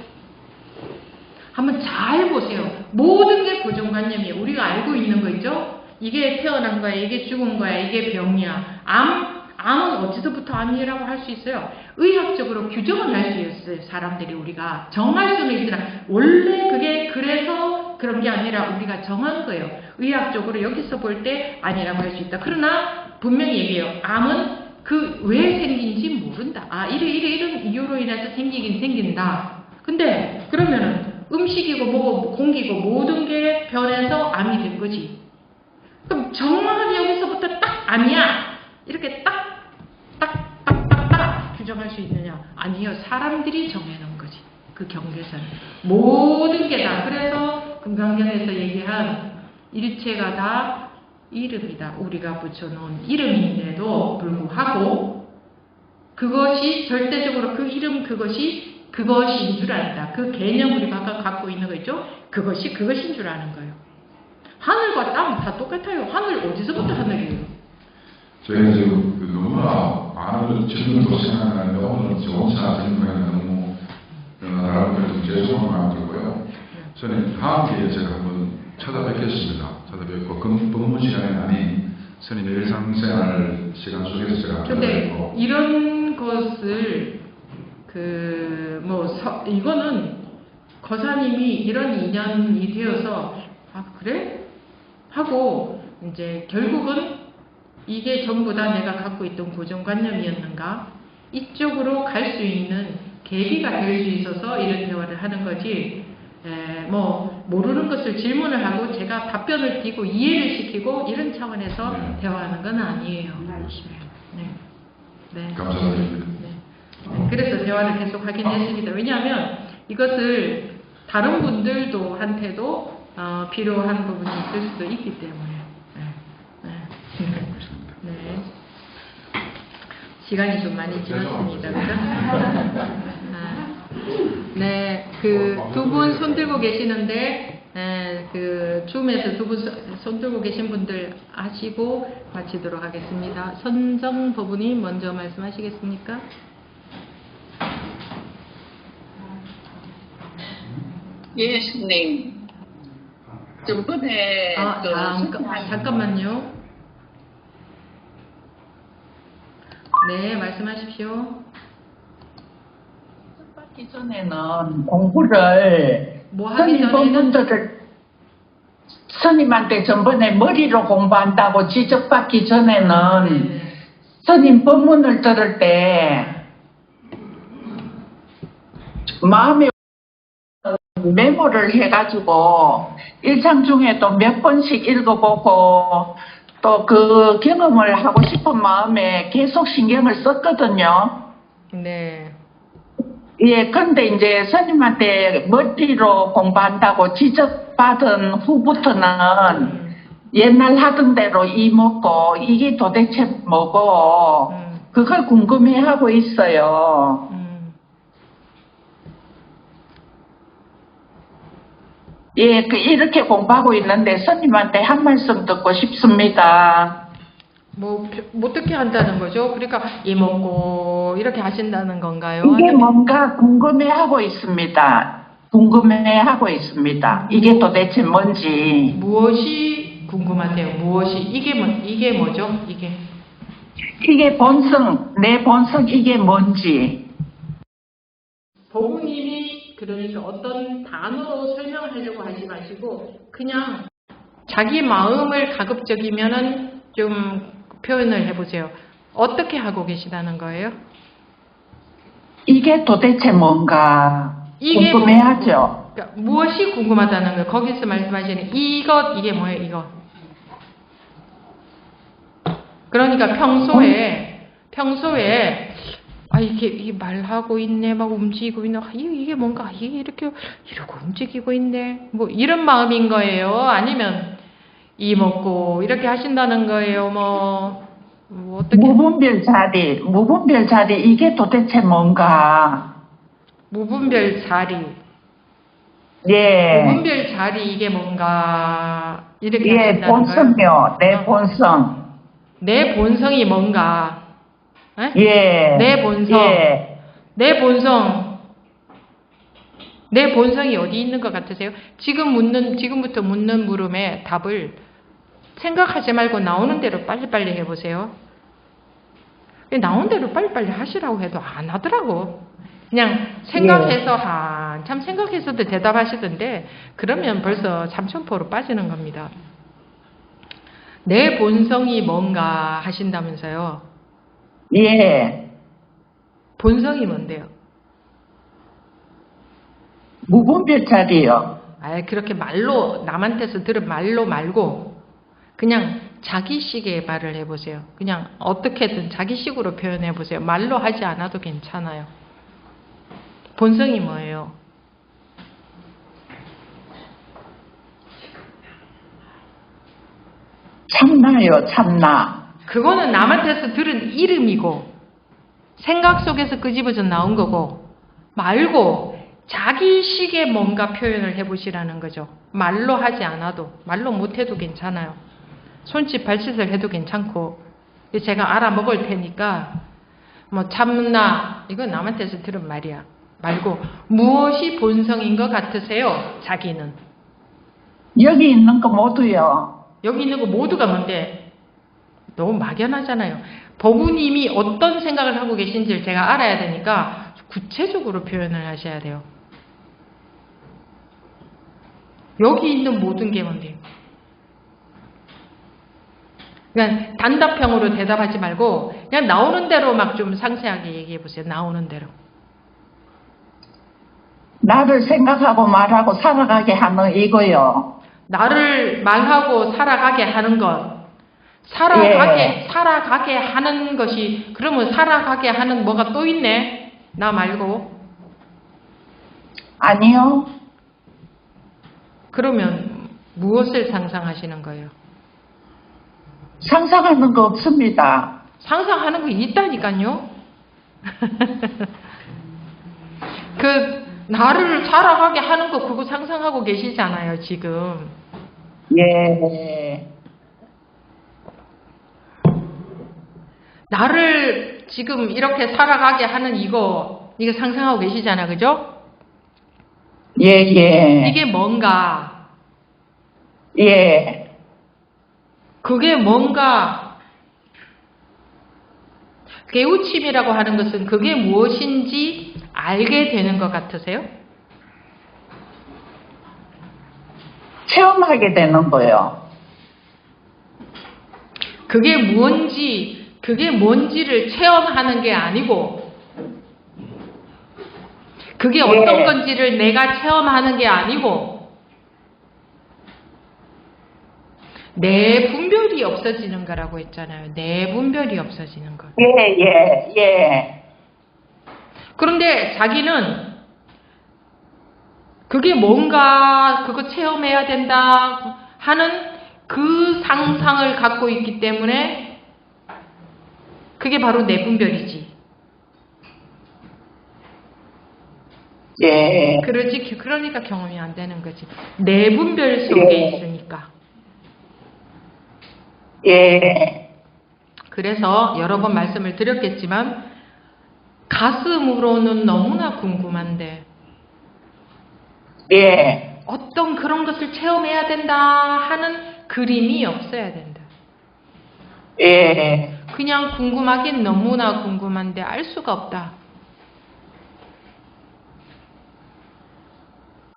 한번 잘 보세요. 모든 게 고정관념이에요. 우리가 알고 있는 거 있죠? 이게 태어난 거야, 이게 죽은 거야, 이게 병이야. 암은 어디서부터 암이라고 할 수 있어요? 의학적으로 규정을 할 수 있어요. 사람들이 우리가 정할 수는 있으나 원래 그게 그래서 그런 게 아니라 우리가 정한 거예요. 의학적으로 여기서 볼 때 아니라고 할 수 있다. 그러나 분명히 얘기해요. 암은 그 왜 생긴지 모른다. 이런 이유로 인해서 생기긴 생긴다. 근데 그러면은 음식이고 뭐고 공기고 모든 게 변해서 암이 된 거지. 그럼 정확하게 여기서부터 딱 암이야. 이렇게 딱 규정할 수 있느냐? 아니요. 사람들이 정해놓은 거지. 그 경계선. 모든 게 다. 그래서 금강경에서 얘기한 일체가 다 이름이다. 우리가 붙여놓은 이름인데도 불구하고 그것이 절대적으로 그 이름 그것인 줄 안다. 그 개념 우리가 갖고 있는 거 있죠? 그것인 줄 아는 거예요. 하늘과 땅 다 똑같아요. 하늘 어디서부터 하늘이에요? 저희가 지금 너무나 많은 질문도 생각나는데 오늘 저 혼자 질문이 너무 나름대로 좀 죄송한 마음이 들고요. 저는 다음 기회에 제가 한번 찾아뵙겠습니다. 찾아뵙고 근무 시간이 아닌 스님의 일상생활 시간 속에서 제가 근데 찾아뵙고 이런 것을 이거는 거사님이 이런 인연이 되어서 그래? 하고 이제 결국은 이게 전부 다 내가 갖고 있던 고정관념이었는가? 이쪽으로 갈 수 있는 계기가 될 수 있어서 이런 대화를 하는 거지. 모르는 것을 질문을 하고 제가 답변을 드리고 이해를 시키고 이런 차원에서 대화하는 건 아니에요. 네. 감사드립니다. 네. 그래서 대화를 계속 하긴 했습니다. 왜냐하면 이것을 다른 분들도 한테도 필요한 부분이 있을 수도 있기 때문에. 네. 시간이 좀 많이 지났습니다. 그죠? 네. 그 두 분 손 들고 계시는데, 그 줌에서 두 분 손 들고 계신 분들 하시고 마치도록 하겠습니다. 선정 법원님 먼저 말씀하시겠습니까? 예, 스님. 저번에 잠깐만요. 네, 말씀하십시오. 받기 전에는 공부를 뭐 하기 전에는 법문들을 스님한테 전번에 머리로 공부한다고 지적받기 전에는 스님 법문을 들을 때 마음에 메모를 해가지고 일상 중에도 몇 번씩 읽어보고 또 그 경험을 하고 싶은 마음에 계속 신경을 썼거든요. 네. 예, 근데 이제 스님한테 머리로 공부한다고 지적받은 후부터는 옛날 하던 대로 먹고 이게 도대체 뭐고 그걸 궁금해하고 있어요. 예, 이렇게 공부하고 있는데 스님한테 한 말씀 듣고 싶습니다. 뭐 어떻게 한다는 거죠? 그러니까 먹고 이렇게 하신다는 건가요? 이게 뭔가 궁금해하고 있습니다. 궁금해하고 있습니다. 이게 도대체 뭔지. 무엇이 궁금하세요? 무엇이 이게 뭐죠? 이게 본성, 내 본성 이게 뭔지. 법우님이 그러니까 어떤 단어로 설명을 하려고 하지 마시고 그냥 자기 마음을 가급적이면은 좀 표현을 해보세요. 어떻게 하고 계시다는 거예요? 이게 도대체 뭔가 궁금해하죠. 그러니까 무엇이 궁금하다는 거예요. 거기서 말씀하시는 이게 뭐예요? 이것. 그러니까 평소에 이게 말하고 있네, 막 움직이고 있네, 이게 뭔가 이게 이렇게 이러고 움직이고 있네, 뭐 이런 마음인 거예요? 아니면 이 먹고 이렇게 하신다는 거예요? 뭐 어떻게? 무분별 자리 이게 도대체 뭔가? 무분별 자리. 예. 무분별 자리 이게 뭔가 이렇게 예, 하신다는 거예요? 본성이요. 내 본성. 내 본성이 뭔가? 에? 예. 내 본성. 예. 내 본성이 어디 있는 것 같으세요? 지금부터 묻는 물음에 답을 생각하지 말고 나오는 대로 빨리빨리 해보세요. 나오는 대로 빨리빨리 하시라고 해도 안 하더라고. 그냥 생각해서 한참 생각해서도 대답하시던데 그러면 벌써 삼천포로 빠지는 겁니다. 내 본성이 뭔가 하신다면서요. 예. 본성이 뭔데요? 무분별 자리요. 그렇게 말로 남한테서 들은 말로 말고 그냥 자기식의 말을 해보세요. 그냥 어떻게든 자기식으로 표현해보세요. 말로 하지 않아도 괜찮아요. 본성이 뭐예요? 참나요, 참나. 그거는 남한테서 들은 이름이고 생각 속에서 끄집어져 나온 거고 말고 자기식의 뭔가 표현을 해보시라는 거죠. 말로 하지 않아도 말로 못해도 괜찮아요. 손짓 발짓을 해도 괜찮고 제가 알아먹을 테니까 뭐 참나 이건 남한테서 들은 말이야. 말고 무엇이 본성인 것 같으세요? 자기는. 여기 있는 거 모두요. 여기 있는 거 모두가 뭔데? 너무 막연하잖아요. 법우님이 어떤 생각을 하고 계신지를 제가 알아야 되니까 구체적으로 표현을 하셔야 돼요. 여기 있는 모든 게 뭔데요? 그냥 단답형으로 대답하지 말고 그냥 나오는 대로 막 좀 상세하게 얘기해 보세요. 나오는 대로. 나를 생각하고 말하고 살아가게 하는 이거요. 나를 말하고 살아가게 하는 것. 살아가게 하는 것이, 그러면 살아가게 하는 뭐가 또 있네? 나 말고. 아니요. 그러면 무엇을 상상하시는 거예요? 상상하는 거 없습니다. 상상하는 거 있다니까요? 나를 살아가게 하는 거 그거 상상하고 계시잖아요, 지금. 예. 나를 지금 이렇게 살아가게 하는 이거 상상하고 계시잖아, 그죠? 예. 이게 뭔가, 예. 그게 뭔가, 깨우침이라고 하는 것은 그게 무엇인지 알게 되는 것 같으세요? 체험하게 되는 거요. 그게 뭔지를 체험하는 게 아니고, 그게 어떤 건지를 내가 체험하는 게 아니고, 내 분별이 없어지는 거라고 했잖아요. 내 분별이 없어지는 거. 예. 그런데 자기는 그게 뭔가 그거 체험해야 된다 하는 그 상상을 갖고 있기 때문에 그게 바로 내 분별이지. 예. 그러니까 경험이 안 되는 거지. 내 분별 속에 있으니까. 예. 그래서 여러 번 말씀을 드렸겠지만 가슴으로는 너무나 궁금한데 예. 어떤 그런 것을 체험해야 된다 하는 그림이 없어야 된다. 예. 그냥 궁금하긴 너무나 궁금한데 알 수가 없다.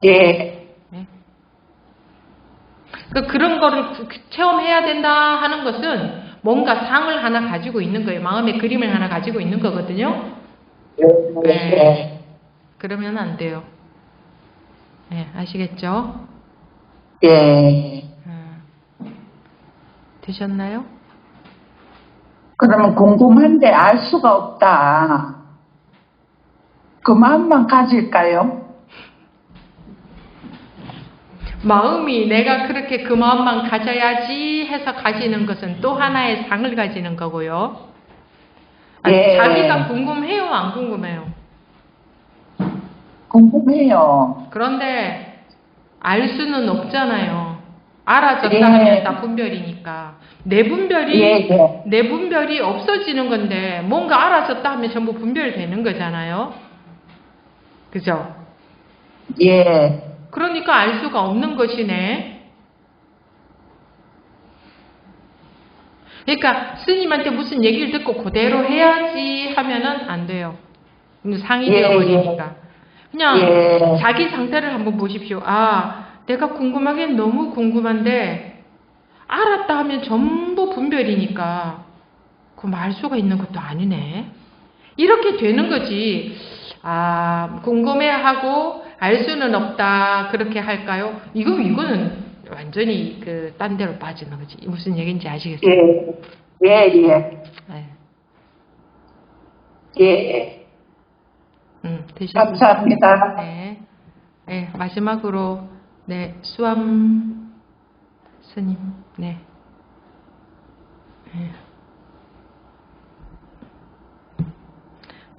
예. 네. 그런 거를 체험해야 된다 하는 것은 뭔가 상을 하나 가지고 있는 거예요. 마음의 그림을 하나 가지고 있는 거거든요. 네. 그러면 안 돼요. 네, 아시겠죠? 예. 되셨나요? 그러면 궁금한데 알 수가 없다. 그 마음만 가질까요? 마음이 내가 그렇게 그 마음만 가져야지 해서 가지는 것은 또 하나의 상을 가지는 거고요. 예. 자기가 궁금해요, 안 궁금해요? 궁금해요. 그런데 알 수는 없잖아요. 알아졌다 예. 하면 다 분별이니까. 내 분별이 예. 내 분별이 없어지는 건데 뭔가 알아졌다 하면 전부 분별되는 거잖아요. 그죠? 예. 그러니까 알 수가 없는 것이네. 그러니까 스님한테 무슨 얘기를 듣고 그대로 해야지 하면은 안 돼요. 상이 예, 되어버리니까. 그냥 예. 자기 상태를 한번 보십시오. 아, 내가 궁금하긴 너무 궁금한데 알았다 하면 전부 분별이니까 그럼 알 수가 있는 것도 아니네. 이렇게 되는 거지. 아, 궁금해하고 알 수는 없다. 그렇게 할까요? 이거는 완전히 딴 데로 빠지는 거지. 무슨 얘기인지 아시겠어요? 예. 예. 네. 예. 되셨습니다. 감사합니다. 네. 네, 마지막으로 수암 스님. 네. 네.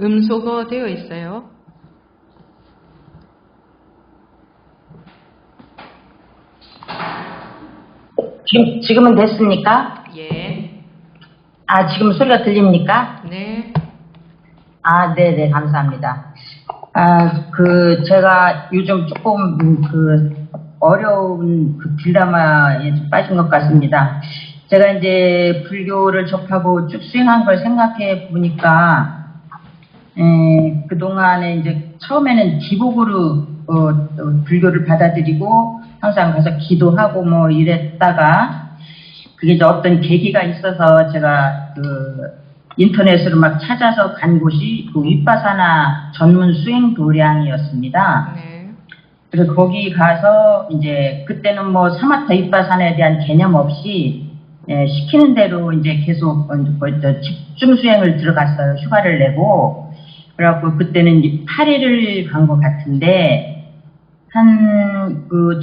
음소거 되어 있어요. 지금은 됐습니까? 예. 아, 지금 소리가 들립니까? 네. 아, 네네, 감사합니다. 제가 요즘 조금, 어려운 딜레마에 좀 빠진 것 같습니다. 제가 이제 불교를 접하고 쭉 수행한 걸 생각해 보니까, 그동안에 이제 처음에는 기복으로, 불교를 받아들이고, 항상 가서 기도하고 뭐 이랬다가, 그게 이제 어떤 계기가 있어서 제가 인터넷으로 막 찾아서 간 곳이 윗바사나 전문 수행 도량이었습니다. 네. 그래서 거기 가서 이제 그때는 뭐 사마타 윗바사나에 대한 개념 없이 시키는 대로 이제 계속 집중 수행을 들어갔어요. 휴가를 내고. 그래갖고 그때는 이제 8일을 간 것 같은데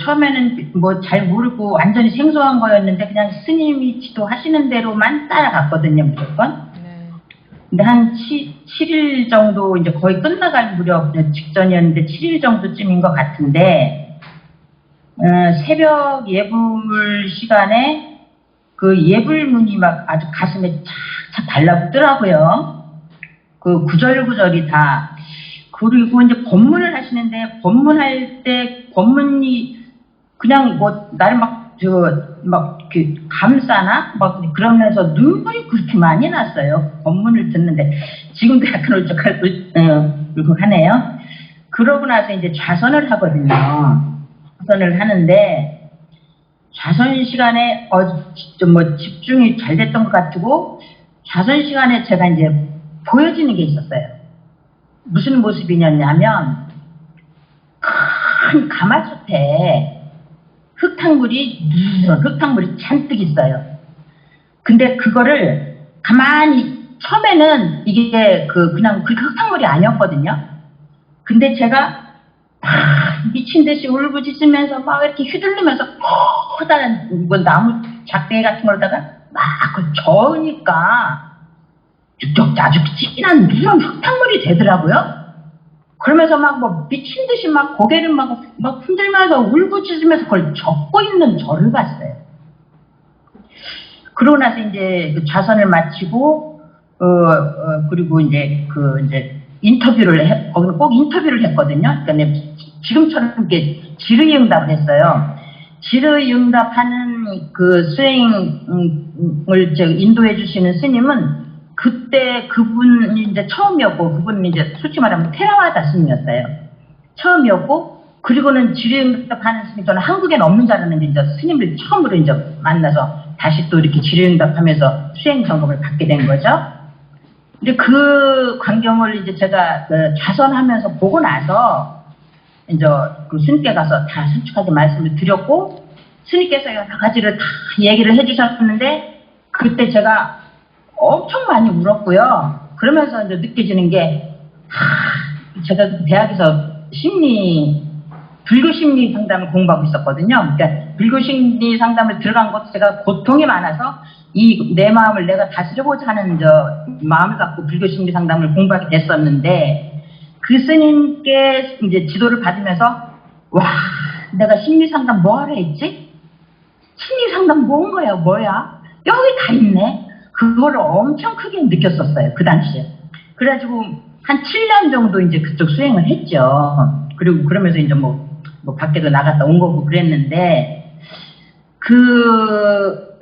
처음에는 뭐 잘 모르고 완전히 생소한 거였는데 그냥 스님이 지도하시는 대로만 따라갔거든요, 무조건. 네. 근데 한 7일 정도 이제 거의 끝나갈 무렵 직전이었는데 7일 정도쯤인 것 같은데, 새벽 예불 시간에 그 예불문이 막 아주 가슴에 착착 달라붙더라고요. 그 구절구절이 다. 그리고 이제 법문을 하시는데, 법문할 때, 법문이 그냥 뭐, 나를 감싸나? 막 그러면서 눈물이 그렇게 많이 났어요. 법문을 듣는데. 지금도 약간 울컥하네요. 그러고 나서 이제 좌선을 하거든요. 좌선을 하는데, 좌선 시간에, 집중이 잘 됐던 것 같고, 좌선 시간에 제가 이제 보여지는 게 있었어요. 무슨 모습이냐면 큰 가마솥에 흙탕물이 잔뜩 있어요. 근데 그거를 가만히 처음에는 이게 그냥 그렇게 흙탕물이 아니었거든요. 근데 제가 미친 듯이 울부짖으면서 막 이렇게 휘둘리면서 커다란 나무 작대 같은 걸다가 막 저으니까 아주 진한 누런 흙탕물이 되더라고요. 그러면서 막 미친 듯이 막 고개를 막 흔들면서 울부짖으면서 그걸 적고 있는 저를 봤어요. 그러고 나서 이제 좌선을 마치고, 그리고 이제 거기는 꼭 인터뷰를 했거든요. 그러니까 지금처럼 이렇게 질의응답을 했어요. 질의응답하는 수행을 인도해 주시는 스님은 그때 그분이 이제 처음이었고, 그분은 이제 솔직히 말하면 테라와다 스님이었어요. 처음이었고, 그리고는 질의응답하는 스님, 저는 한국에는 없는 줄 알았는데, 이제 스님을 처음으로 이제 만나서 다시 또 이렇게 질의응답하면서 수행 점검을 받게 된 거죠. 근데 그 광경을 이제 제가 좌선하면서 보고 나서, 이제 그 스님께 가서 다 솔직하게 말씀을 드렸고, 스님께서 여러 가지를 다 얘기를 해주셨는데, 그때 제가 엄청 많이 울었고요. 그러면서 이제 느껴지는 게, 제가 대학에서 불교 심리 상담을 공부하고 있었거든요. 그러니까 불교 심리 상담을 들어간 것도 제가 고통이 많아서 이 내 마음을 내가 다스려보자 하는 마음을 갖고 불교 심리 상담을 공부하게 됐었는데, 그 스님께 이제 지도를 받으면서 와, 내가 심리 상담 뭐 하라 했지? 심리 상담 뭔 거야, 뭐야? 여기 다 있네. 그거를 엄청 크게 느꼈었어요, 그 당시에. 그래가지고 한 7년 정도 이제 그쪽 수행을 했죠. 그리고 그러면서 이제 뭐 밖에도 나갔다 온 거고 그랬는데,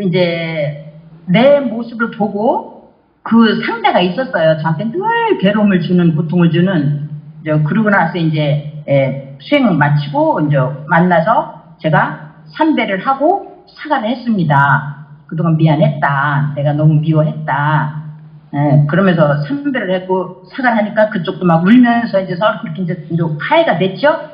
이제 내 모습을 보고 그 상대가 있었어요. 저한테 늘 괴로움을 주는, 고통을 주는. 그러고 나서 이제 수행을 마치고 이제 만나서 제가 삼배를 하고 사과를 했습니다. 그동안 미안했다. 내가 너무 미워했다. 그러면서 삼배를 했고 사과를 하니까 그쪽도 막 울면서 이제 서로 그렇게 이제 화해가 됐죠.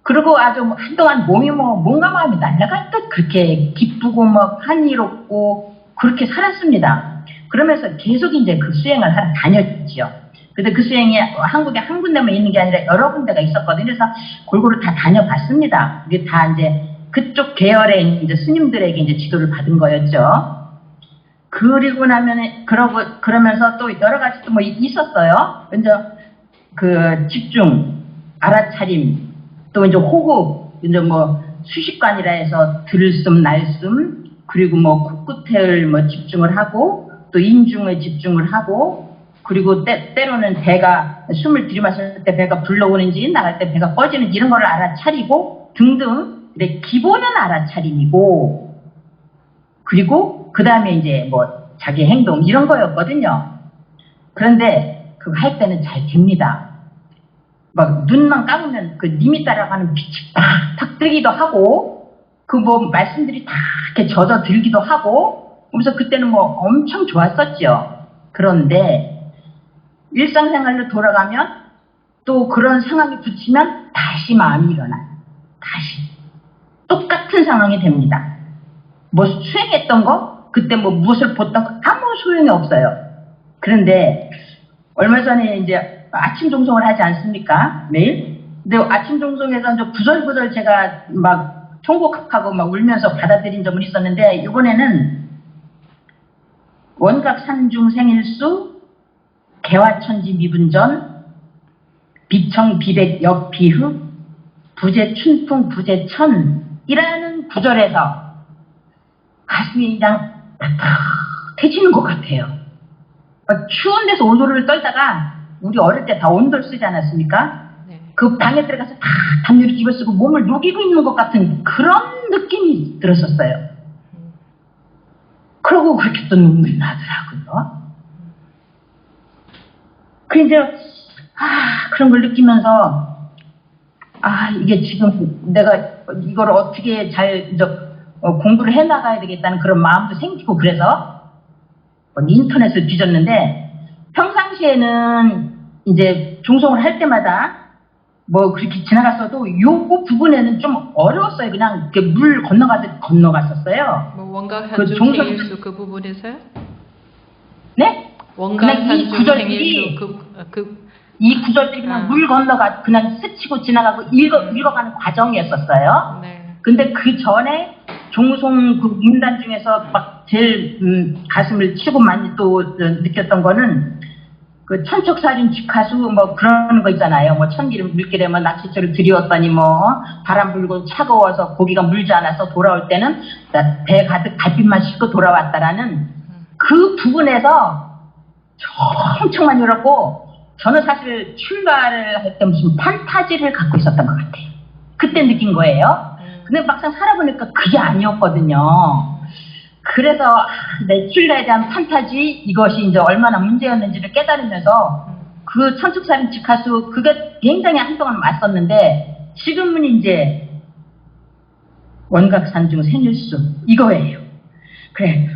그리고 아주 한동안 몸이 몸과 마음이 날아갈 듯 그렇게 기쁘고 막 한이롭고 그렇게 살았습니다. 그러면서 계속 이제 그 수행을 하러 다녔죠. 근데 그 수행이 한국에 한 군데만 있는 게 아니라 여러 군데가 있었거든요. 그래서 골고루 다 다녀봤습니다. 이게 다 이제 그쪽 계열의 이제 스님들에게 이제 지도를 받은 거였죠. 그리고 나면 그러면서 또 여러 가지 또 뭐 있었어요. 먼저 그 집중, 알아차림, 또 이제 호흡, 이제 뭐 수식관이라 해서 들숨, 날숨, 그리고 뭐 코끝을 뭐 집중을 하고 또 인중에 집중을 하고, 그리고 때로는 배가 숨을 들이마실 때 배가 불러오는지 나갈 때 배가 꺼지는지 이런 거를 알아차리고 등등. 근데 기본은 알아차림이고, 그리고 그 다음에 이제 뭐 자기 행동 이런 거였거든요. 그런데 그거 할 때는 잘 됩니다. 막 눈만 감으면 그 님이 따라가는 빛이 팍팍 뜨기도 하고, 그 뭐 말씀들이 다 이렇게 젖어 들기도 하고, 그래서 그때는 뭐 엄청 좋았었죠. 그런데 일상생활로 돌아가면 또 그런 상황이 붙이면 다시 마음이 일어나요. 다시 똑같은 상황이 됩니다. 뭐 수행했던 거, 그때 뭐 무엇을 봤던 거 아무 소용이 없어요. 그런데 얼마 전에 이제 아침 종송을 하지 않습니까? 매일? 근데 아침 종송에서 이제 구절구절 제가 막 통곡하고 막 울면서 받아들인 점은 있었는데, 이번에는 원각산중 생일수, 개화천지 미분전, 비청비백 역비흑, 부재춘풍 부재천이라는 구절에서 가슴이 그냥 탁탁해지는 것 같아요. 막 추운 데서 온돌을 떨다가 우리 어릴 때 다 온돌 쓰지 않았습니까? 네. 그 방에 들어가서 다 담요를 집어쓰고 몸을 녹이고 있는 것 같은 그런 느낌이 들었었어요. 그러고 그렇게 또 눈물이 나더라고요. 그 이제 그런 걸 느끼면서 이게 지금 내가 이걸 어떻게 잘 공부를 해나가야 되겠다는 그런 마음도 생기고, 그래서 인터넷을 뒤졌는데, 평상시에는 이제 종송을 할 때마다 뭐 그렇게 지나갔어도 요 부분에는 좀 어려웠어요. 그냥 이렇게 물 건너가듯 건너갔었어요. 뭐 원각 그 산중 종송- 생일수 그 부분에서요? 네? 원각 그냥 이 산중 구절들이 생일수 이 구절들이 그냥 물 건너가 그냥 스치고 지나가고 읽어가는 과정이었었어요. 네. 근데 그 전에 종송 그 문단 중에서 막 제일 가슴을 치고 많이 또 느꼈던 거는 그 천척살인 직하수 뭐 그런 거 있잖아요. 뭐 천기름 물길에 뭐 낚시처를 들이웠더니 뭐 바람 불고 차가워서 고기가 물지 않아서 돌아올 때는 배 가득 달빛만 싣고 돌아왔다라는 그 부분에서 엄청 많이 울었고, 저는 사실 출가를 할 때 무슨 판타지를 갖고 있었던 것 같아요. 그때 느낀 거예요. 근데 막상 살아보니까 그게 아니었거든요. 그래서 내 출가에 대한 판타지, 이것이 이제 얼마나 문제였는지를 깨달으면서 그 천축살인 직하수, 그게 굉장히 한동안 맞섰는데, 지금은 이제 원각산중 생일수 이거예요. 그래,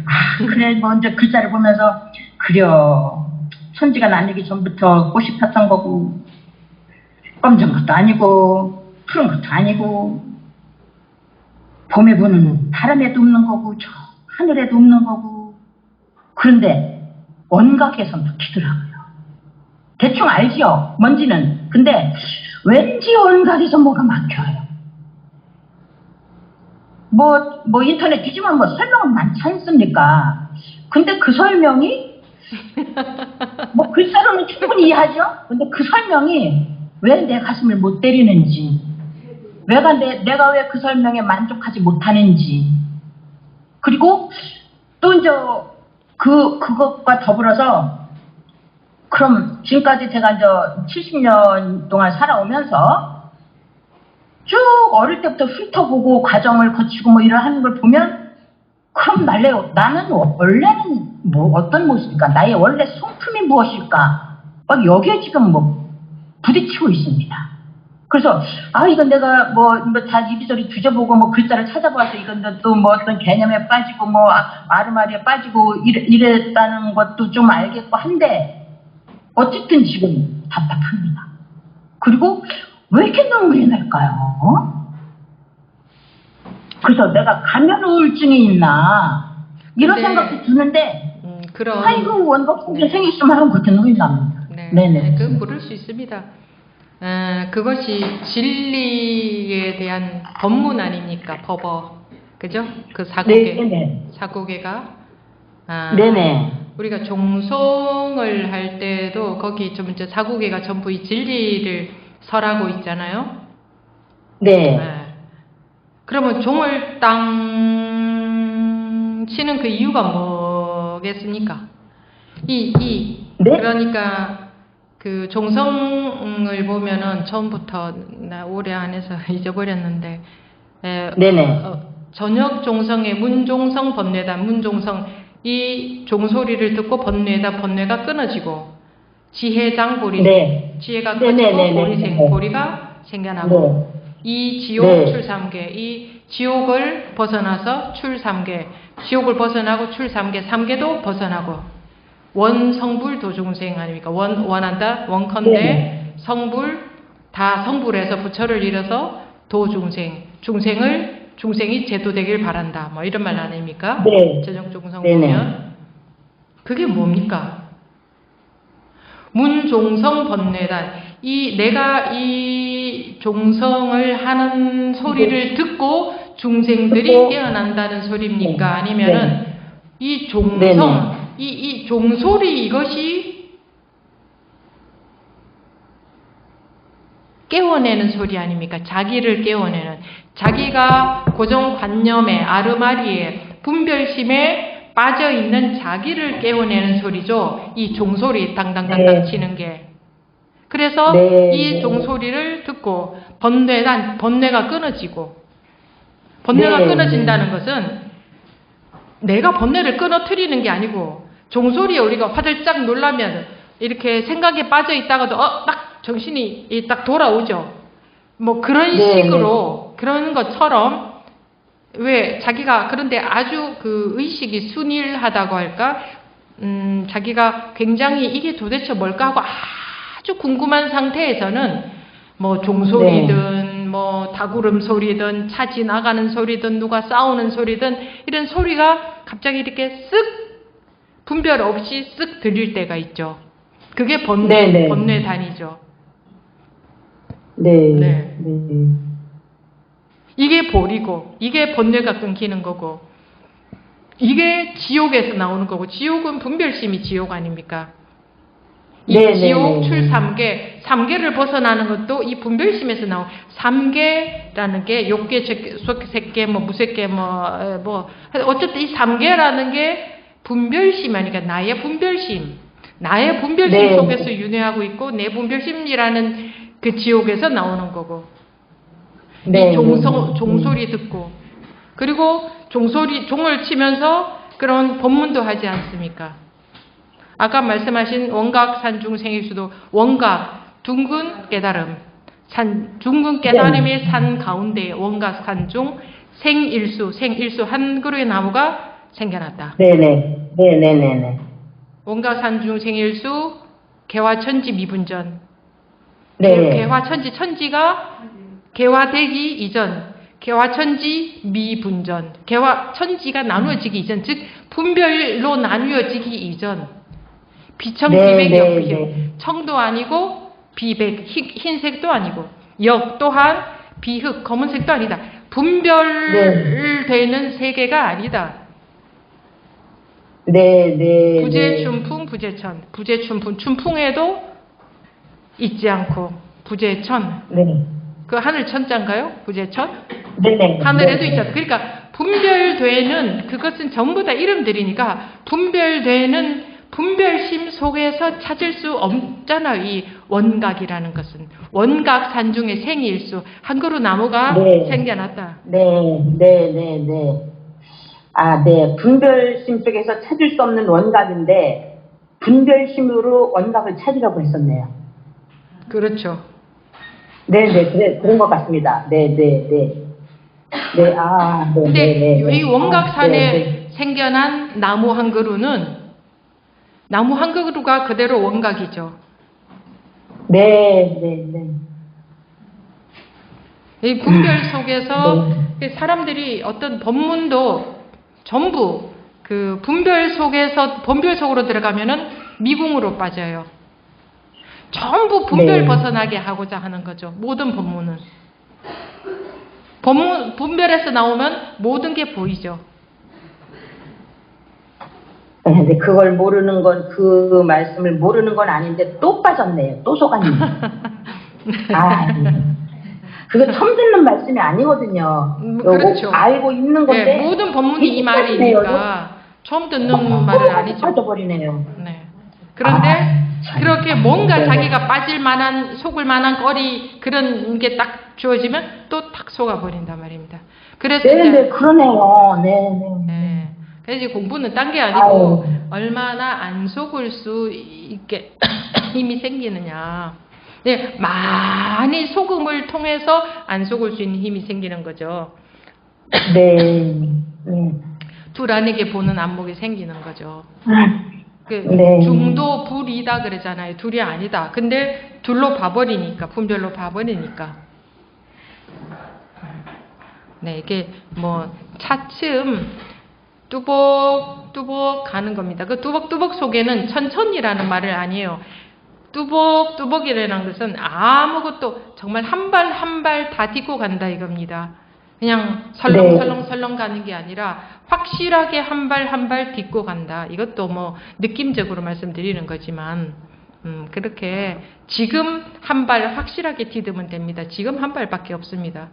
먼저 글자를 보면서 그려, 천지가 나뉘기 전부터 꽃이 폈던 거고 검정 것도 아니고 푸른 것도 아니고 봄에 보는 바람에도 없는 거고 저 하늘에도 없는 거고 그런데 원각에서 막히더라고요. 대충 알지요 뭔지는. 근데 왠지 원각에서 뭐가 막혀요. 뭐 인터넷 뒤지면 뭐 설명은 많지 않습니까? 근데 그 설명이 뭐 글자로는 충분히 이해하죠? 근데 그 설명이 왜 내 가슴을 못 때리는지, 내가 왜 그 설명에 만족하지 못하는지, 그리고 또 이제 그것과 더불어서 그럼 지금까지 제가 이제 70년 동안 살아오면서 쭉 어릴 때부터 훑어보고 과정을 거치고 뭐 이런 걸 보면 그럼 나는 원래는 뭐 어떤 모습일까? 나의 원래 성품이 무엇일까? 막 여기에 지금 뭐 부딪히고 있습니다. 그래서 이건 내가 뭐 다 이리저리 뒤져보고 뭐 글자를 찾아봐서 이건 또 뭐 어떤 개념에 빠지고 뭐 아르마리에 빠지고 이랬다는 것도 좀 알겠고 한데 어쨌든 지금 답답합니다. 그리고 왜 이렇게 눈물이 날까요? 그래서 내가 가면 우울증이 있나 이런 생각도 드는데 아이고 원각성제 생겼으면 하는 것도 눈이 납니다. 네네. 그럴 수 있습니다. 그것이 진리에 대한 법문 아닙니까? 법어. 그죠? 그 사고계가. 네네. 우리가 종송을 할 때도 거기 좀 이제 사고계가 전부 이 진리를 설하고 있잖아요. 네. 그러면 종을 땅 치는 그 이유가 뭐겠습니까? 네? 그러니까 그 종성을 보면은 처음부터 나 오래 안 해서 잊어버렸는데 네네. 전역 종성의 문종성 번뇌다. 문종성 이 종소리를 듣고 번뇌가 끊어지고 지혜장보리 지혜가 꺼지고 보리가 생겨나고 이 지옥 출삼계 이 지옥을 벗어나서 출삼계 지옥을 벗어나고 출삼계 삼계도 벗어나고 원성불 도중생 아닙니까? 원한다 원컨대 성불 다 성불해서 부처를 잃어서 도중생 중생이 제도되길 바란다 뭐 이런 말 아닙니까? 전역 종성 보면 그게 뭡니까? 문종성 번뇌단 내가 이 종성을 하는 소리를 듣고 중생들이 깨어난다는 소리입니까? 아니면은 이 종성 이 종소리 이것이 깨워내는 소리 아닙니까? 자기를 깨워내는 자기가 고정관념에 아르마리에 분별심에 빠져있는 자기를 깨워내는 소리죠. 이 종소리 당당당당 치는 게. 그래서 이 종소리를 듣고 번뇌가 끊어지고 번뇌가 끊어진다는 것은 내가 번뇌를 끊어뜨리는 게 아니고 종소리에 우리가 화들짝 놀라면 이렇게 생각에 빠져 있다가도 딱 정신이 딱 돌아오죠. 뭐 그런 식으로 그런 것처럼 왜 자기가 그런데 아주 그 의식이 순일하다고 할까? 자기가 굉장히 이게 도대체 뭘까 하고 아주 궁금한 상태에서는 뭐 종소리든 뭐 다구름 소리든 차 지나가는 소리든 누가 싸우는 소리든 이런 소리가 갑자기 이렇게 쓱 분별 없이 쓱 들릴 때가 있죠. 그게 번뇌단이죠. 이게 볼이고 이게 번뇌가 끊기는 거고 이게 지옥에서 나오는 거고 지옥은 분별심이 지옥 아닙니까? 이 지옥 출삼계 3계를 벗어나는 것도 이 분별심에서 나온 3계라는 게 욕계, 색계, 뭐 무색계, 뭐 어쨌든 이 3계라는 게 분별심 아니까 나의 분별심 속에서 윤회하고 있고 내 분별심이라는 그 지옥에서 나오는 거고 이 종소리 듣고 그리고 종을 치면서 그런 법문도 하지 않습니까? 아까 말씀하신 원각 산중 생일수도 원각 둥근 깨달음 둥근 깨달음의 산 가운데 원각 산중 생일수 한 그루의 나무가 생겨났다. 원각 산중 생일수 개화천지 미분전. 개화천지가 개화되기 이전, 개화천지 미분전, 개화천지가 나누어지기 이전, 즉 분별로 나누어지기 이전, 비청 비백 네, 역비역, 네. 청도 아니고 비백, 흰색도 아니고, 역 또한 비흑, 검은색도 아니다. 분별되는 세계가 아니다. 네. 부재춘풍, 부재천, 부재춘풍, 춘풍에도 있지 않고 부재천, 네. 그 하늘 천자인가요? 부재천? 네네. 하늘에도 있잖아. 그러니까 분별되는 그것은 전부 다 이름들이니까 분별되는 분별심 속에서 찾을 수 없잖아. 이 원각이라는 것은 원각 산중의 생일수 한 그루 나무가 네. 생겨났다. 네. 아, 네. 분별심 속에서 찾을 수 없는 원각인데 분별심으로 원각을 찾으려고 했었네요. 그렇죠. 네네. 그런 것 같습니다. 네. 아, 네. 근데 이 아, 원각산에 생겨난 나무 한 그루는 나무 한 그루가 그대로 원각이죠. 네. 이 분별 속에서 사람들이 어떤 법문도 전부 그 분별 속에서 분별 속으로 들어가면은 미궁으로 빠져요. 전부 분별 네. 벗어나게 하고자 하는 거죠. 모든 법문은. 분별에서 나오면 모든 게 보이죠. 근데 그걸 모르는 건, 그 말씀을 모르는 건 아닌데 또 빠졌네요. 또 속았네요. 아, 그거 처음 듣는 말씀이 아니거든요. 그렇죠. 알고 있는 건데. 네, 모든 법문이 이 말이니까 처음 듣는 말은 아니죠. 빠져버리네요. 네. 그런데 참. 그렇게 뭔가 네. 자기가 빠질 만한, 속을 만한 거리 그런 게 딱 주어지면 또 탁 속아버린단 말입니다. 그래서 네, 그러네요. 네. 네. 그래서 이제 공부는 딴 게 아니고 아유. 얼마나 안 속을 수 있게 힘이 생기느냐. 네, 많이 속음을 통해서 안 속을 수 있는 힘이 생기는 거죠. 네. 둘 안에게 보는 안목이 생기는 거죠. 그 네. 중도 불이다 그러잖아요. 둘이 아니다. 근데 둘로 봐버리니까, 분별로 봐버리니까. 네, 이게 뭐 차츰 뚜벅뚜벅 가는 겁니다. 그 뚜벅뚜벅 속에는 천천히라는 말을 아니에요. 뚜벅뚜벅이라는 것은 아무것도 정말 한 발 한 발 다 딛고 간다 이겁니다. 그냥 설렁설렁 가는 게 아니라 확실하게 한 발 한 발 딛고 간다. 이것도 뭐 느낌적으로 말씀드리는 거지만 그렇게 지금 한 발 확실하게 디디면 됩니다. 지금 한 발밖에 없습니다.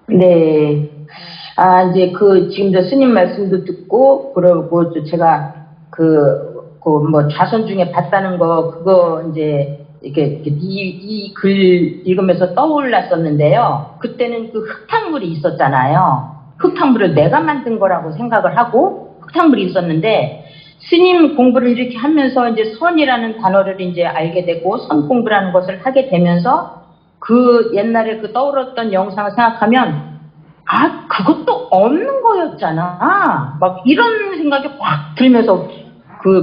네. 아, 이제 지금 저 스님 말씀도 듣고, 그러고 또 제가 뭐 좌선 중에 봤다는 거, 그거 이제 이렇게 이 글 읽으면서 떠올랐었는데요. 그때는 그 흙탕물이 있었잖아요. 흙탕물을 내가 만든 거라고 생각을 하고, 흙탕물이 있었는데, 스님 공부를 이렇게 하면서 이제 선이라는 단어를 이제 알게 되고, 선 공부라는 것을 하게 되면서, 그 옛날에 그 떠올랐던 영상을 생각하면, 아, 그것도 없는 거였잖아. 막 이런 생각이 확 들면서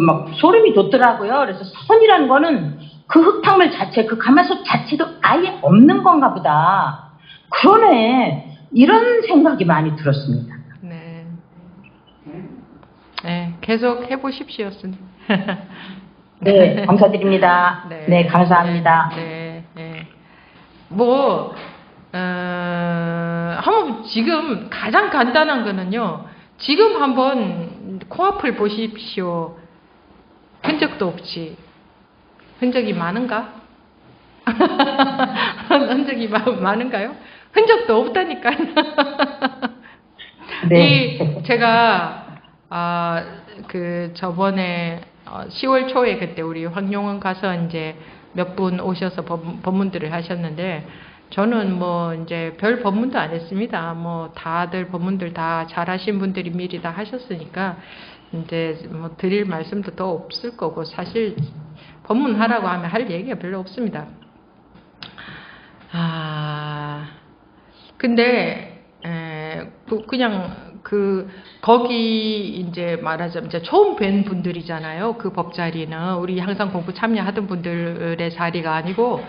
막 소름이 돋더라고요. 그래서 선이라는 거는 그 흙탕물 자체, 그 가마솥 자체도 아예 없는 건가 보다. 그러네. 이런 생각이 많이 들었습니다. 네. 네, 계속 해보십시오, 스님. 네, 감사드립니다. 네, 감사합니다. 네. 뭐, 한번 지금 가장 간단한 거는요. 지금 한번 코앞을 보십시오. 흔적도 없지. 흔적이 많은가? 흔적이 많은가요? 흔적도 없다니까요. 네. 제가 저번에 10월 초에 그때 우리 황용원 가서 이제 몇 분 오셔서 법문들을 하셨는데 저는 뭐 이제 별 법문도 안 했습니다. 뭐 다들 법문들 다 잘하신 분들이 미리 다 하셨으니까 이제 뭐 드릴 말씀도 더 없을 거고 사실 법문하라고 하면 할 얘기가 별로 없습니다. 근데 그냥 거기 이제 말하자면 이제 처음 뵌 분들이잖아요. 그 법자리는 우리 항상 공부 참여하던 분들의 자리가 아니고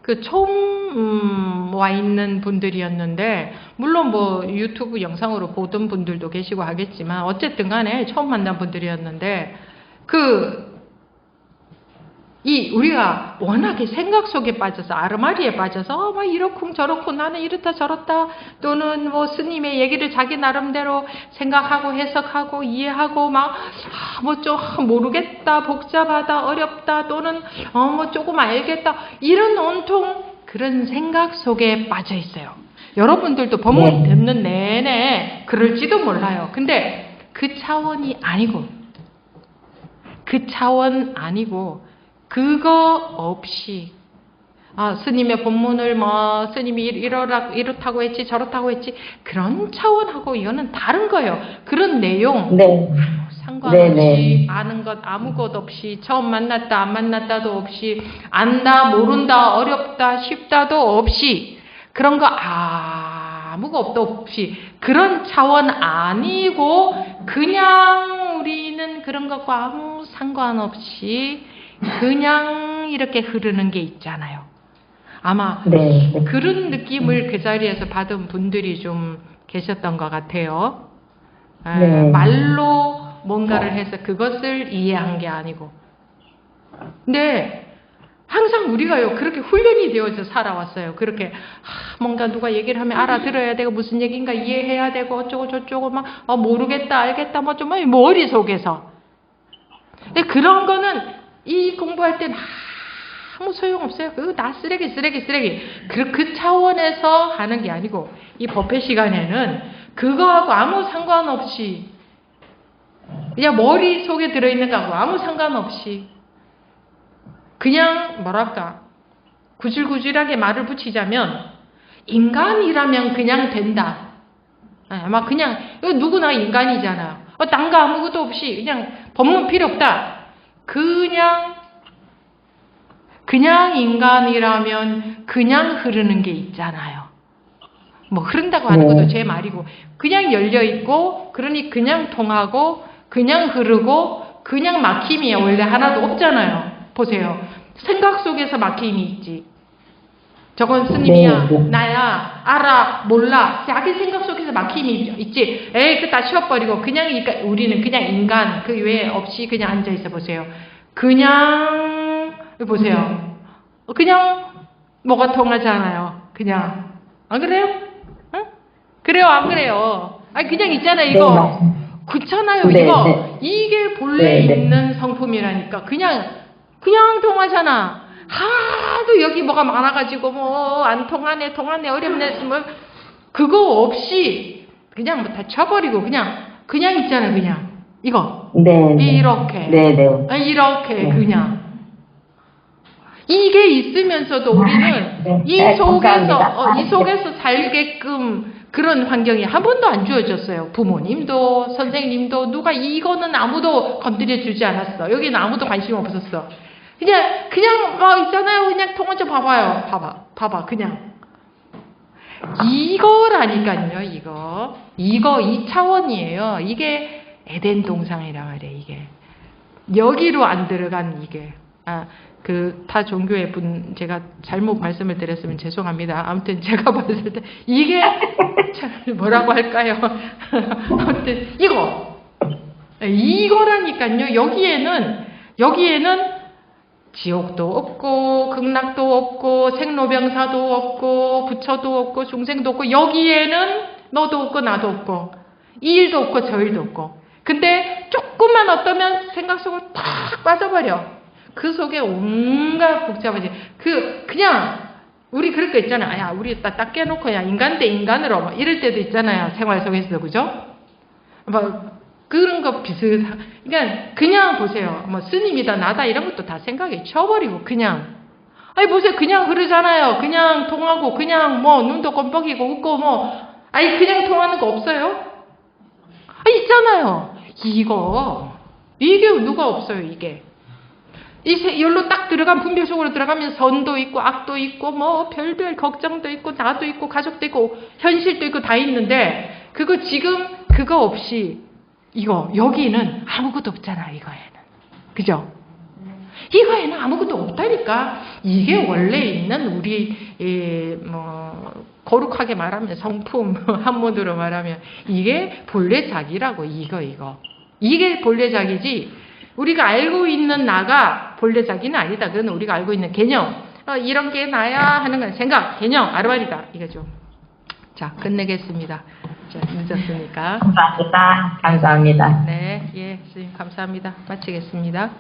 그 처음 와 있는 분들이었는데, 물론 뭐 유튜브 영상으로 보던 분들도 계시고 하겠지만, 어쨌든 간에 처음 만난 분들이었는데, 우리가 워낙에 생각 속에 빠져서, 아르마리에 빠져서, 막 이렇쿵 저렇쿵 나는 이렇다 저렇다, 또는 뭐 스님의 얘기를 자기 나름대로 생각하고 해석하고 이해하고, 뭐 좀 모르겠다, 복잡하다, 어렵다, 또는 뭐 조금 알겠다, 이런 온통 그런 생각 속에 빠져 있어요. 여러분들도 법문 듣는 내내 그럴지도 몰라요. 근데 그 차원이 아니고, 그거 없이, 스님의 본문을 스님이 이렇다고 했지, 저렇다고 했지, 그런 차원하고 이거는 다른 거예요. 그런 내용, 네. 상관없이, 네. 아는 것 아무것 없이, 처음 만났다, 안 만났다도 없이, 안다, 모른다, 어렵다, 쉽다도 없이, 그런 거 아무것도 없이, 그런 차원 아니고, 그냥 우리는 그런 것과 아무 상관없이, 그냥 이렇게 흐르는 게 있잖아요. 아마 네. 그런 느낌을 그 자리에서 받은 분들이 좀 계셨던 것 같아요. 네. 말로 뭔가를 해서 그것을 이해한 게 아니고. 근데 항상 우리가요, 그렇게 훈련이 되어서 살아왔어요. 그렇게 뭔가 누가 얘기를 하면 알아들어야 되고, 무슨 얘기인가 이해해야 되고, 어쩌고 저쩌고 모르겠다, 알겠다, 좀 머릿속에서. 근데 그런 거는 이 공부할 땐 아무 소용없어요. 그거 다 쓰레기. 그 차원에서 하는 게 아니고, 이 법회 시간에는 그거하고 아무 상관없이, 그냥 머릿속에 들어있는 거하고 아무 상관없이, 그냥 구질구질하게 말을 붙이자면, 인간이라면 그냥 된다. 아마 그냥, 누구나 인간이잖아요. 딴 거 아무것도 없이 그냥 법문 필요 없다. 그냥 인간이라면 그냥 흐르는 게 있잖아요. 뭐 흐른다고 하는 것도 제 말이고, 그냥 열려있고, 그러니 그냥 통하고, 그냥 흐르고, 그냥 막힘이 원래 하나도 없잖아요. 보세요. 생각 속에서 막힘이 있지. 저건 스님이야, 나야, 알아, 몰라. 자기 생각 속에서 막힘이 있지. 그거 다 쉬어버리고, 우리는 그냥 인간, 그 외에 없이 그냥 앉아있어 보세요. 그냥, 보세요. 그냥 뭐가 통하잖아요. 그냥. 안 그래요? 응? 그래요, 안 그래요? 그냥 있잖아요, 이거. 그렇잖아요, 이거. 이게 본래 있는 성품이라니까. 그냥 통하잖아. 하도 여기 뭐가 많아가지고 안 통하네 어렵네 그거 없이 그냥 다 쳐버리고 그냥 있잖아요. 그냥 이거 이렇게 이렇게 그냥 이게 있으면서도 우리는 이 속에서 살게끔 그런 환경이 한 번도 안 주어졌어요. 부모님도 선생님도 누가 이거는 아무도 건드려 주지 않았어. 여기는 아무도 관심 없었어. 그냥 있잖아요. 그냥 통화좀 봐봐요. 봐봐. 그냥 이거라니까요. 이거 2차원이에요. 이게 에덴 동상이라 그래. 이게 여기로 안 들어간 이게 타 종교의 분 제가 잘못 말씀을 드렸으면 죄송합니다. 아무튼 제가 봤을 때 이게 참 뭐라고 할까요? 아무튼 이거라니까요. 여기에는 지옥도 없고 극락도 없고 생로병사도 없고 부처도 없고 중생도 없고 여기에는 너도 없고 나도 없고 이 일도 없고 저 일도 없고 근데 조금만 어떠면 생각 속으로 탁 빠져버려. 그 속에 온갖 복잡하지. 그냥 우리 그럴 거 있잖아요. 우리 딱 깨놓고 인간 대 인간으로 이럴 때도 있잖아요. 생활 속에서 그죠? 그런 거 비슷한. 그냥 보세요. 스님이다 나다 이런 것도 다 생각에 쳐버리고 그냥. 보세요. 그냥 흐르잖아요. 그냥 통하고 그냥 눈도 껌뻑이고 웃고 그냥 통하는 거 없어요? 있잖아요. 이게 누가 없어요. 이게. 여기로 딱 들어간 분별 속으로 들어가면 선도 있고 악도 있고 별별 걱정도 있고 나도 있고 가족도 있고 현실도 있고 다 있는데 그거 없이 여기는 아무것도 없잖아. 이거에는 그죠? 이거에는 아무것도 없다니까. 이게 원래 있는 우리 거룩하게 말하면 성품, 한문으로 말하면 이게 본래작이라고. 이게 본래작이지. 우리가 알고 있는 나가 본래작이는 아니다. 그건 우리가 알고 있는 개념. 이런 게 나야 하는 건 생각, 개념, 아르바리다 이거죠. 자, 끝내겠습니다. 자, 늦었으니까. 감사합니다. 감사합니다. 네, 예, 선생님 감사합니다. 마치겠습니다.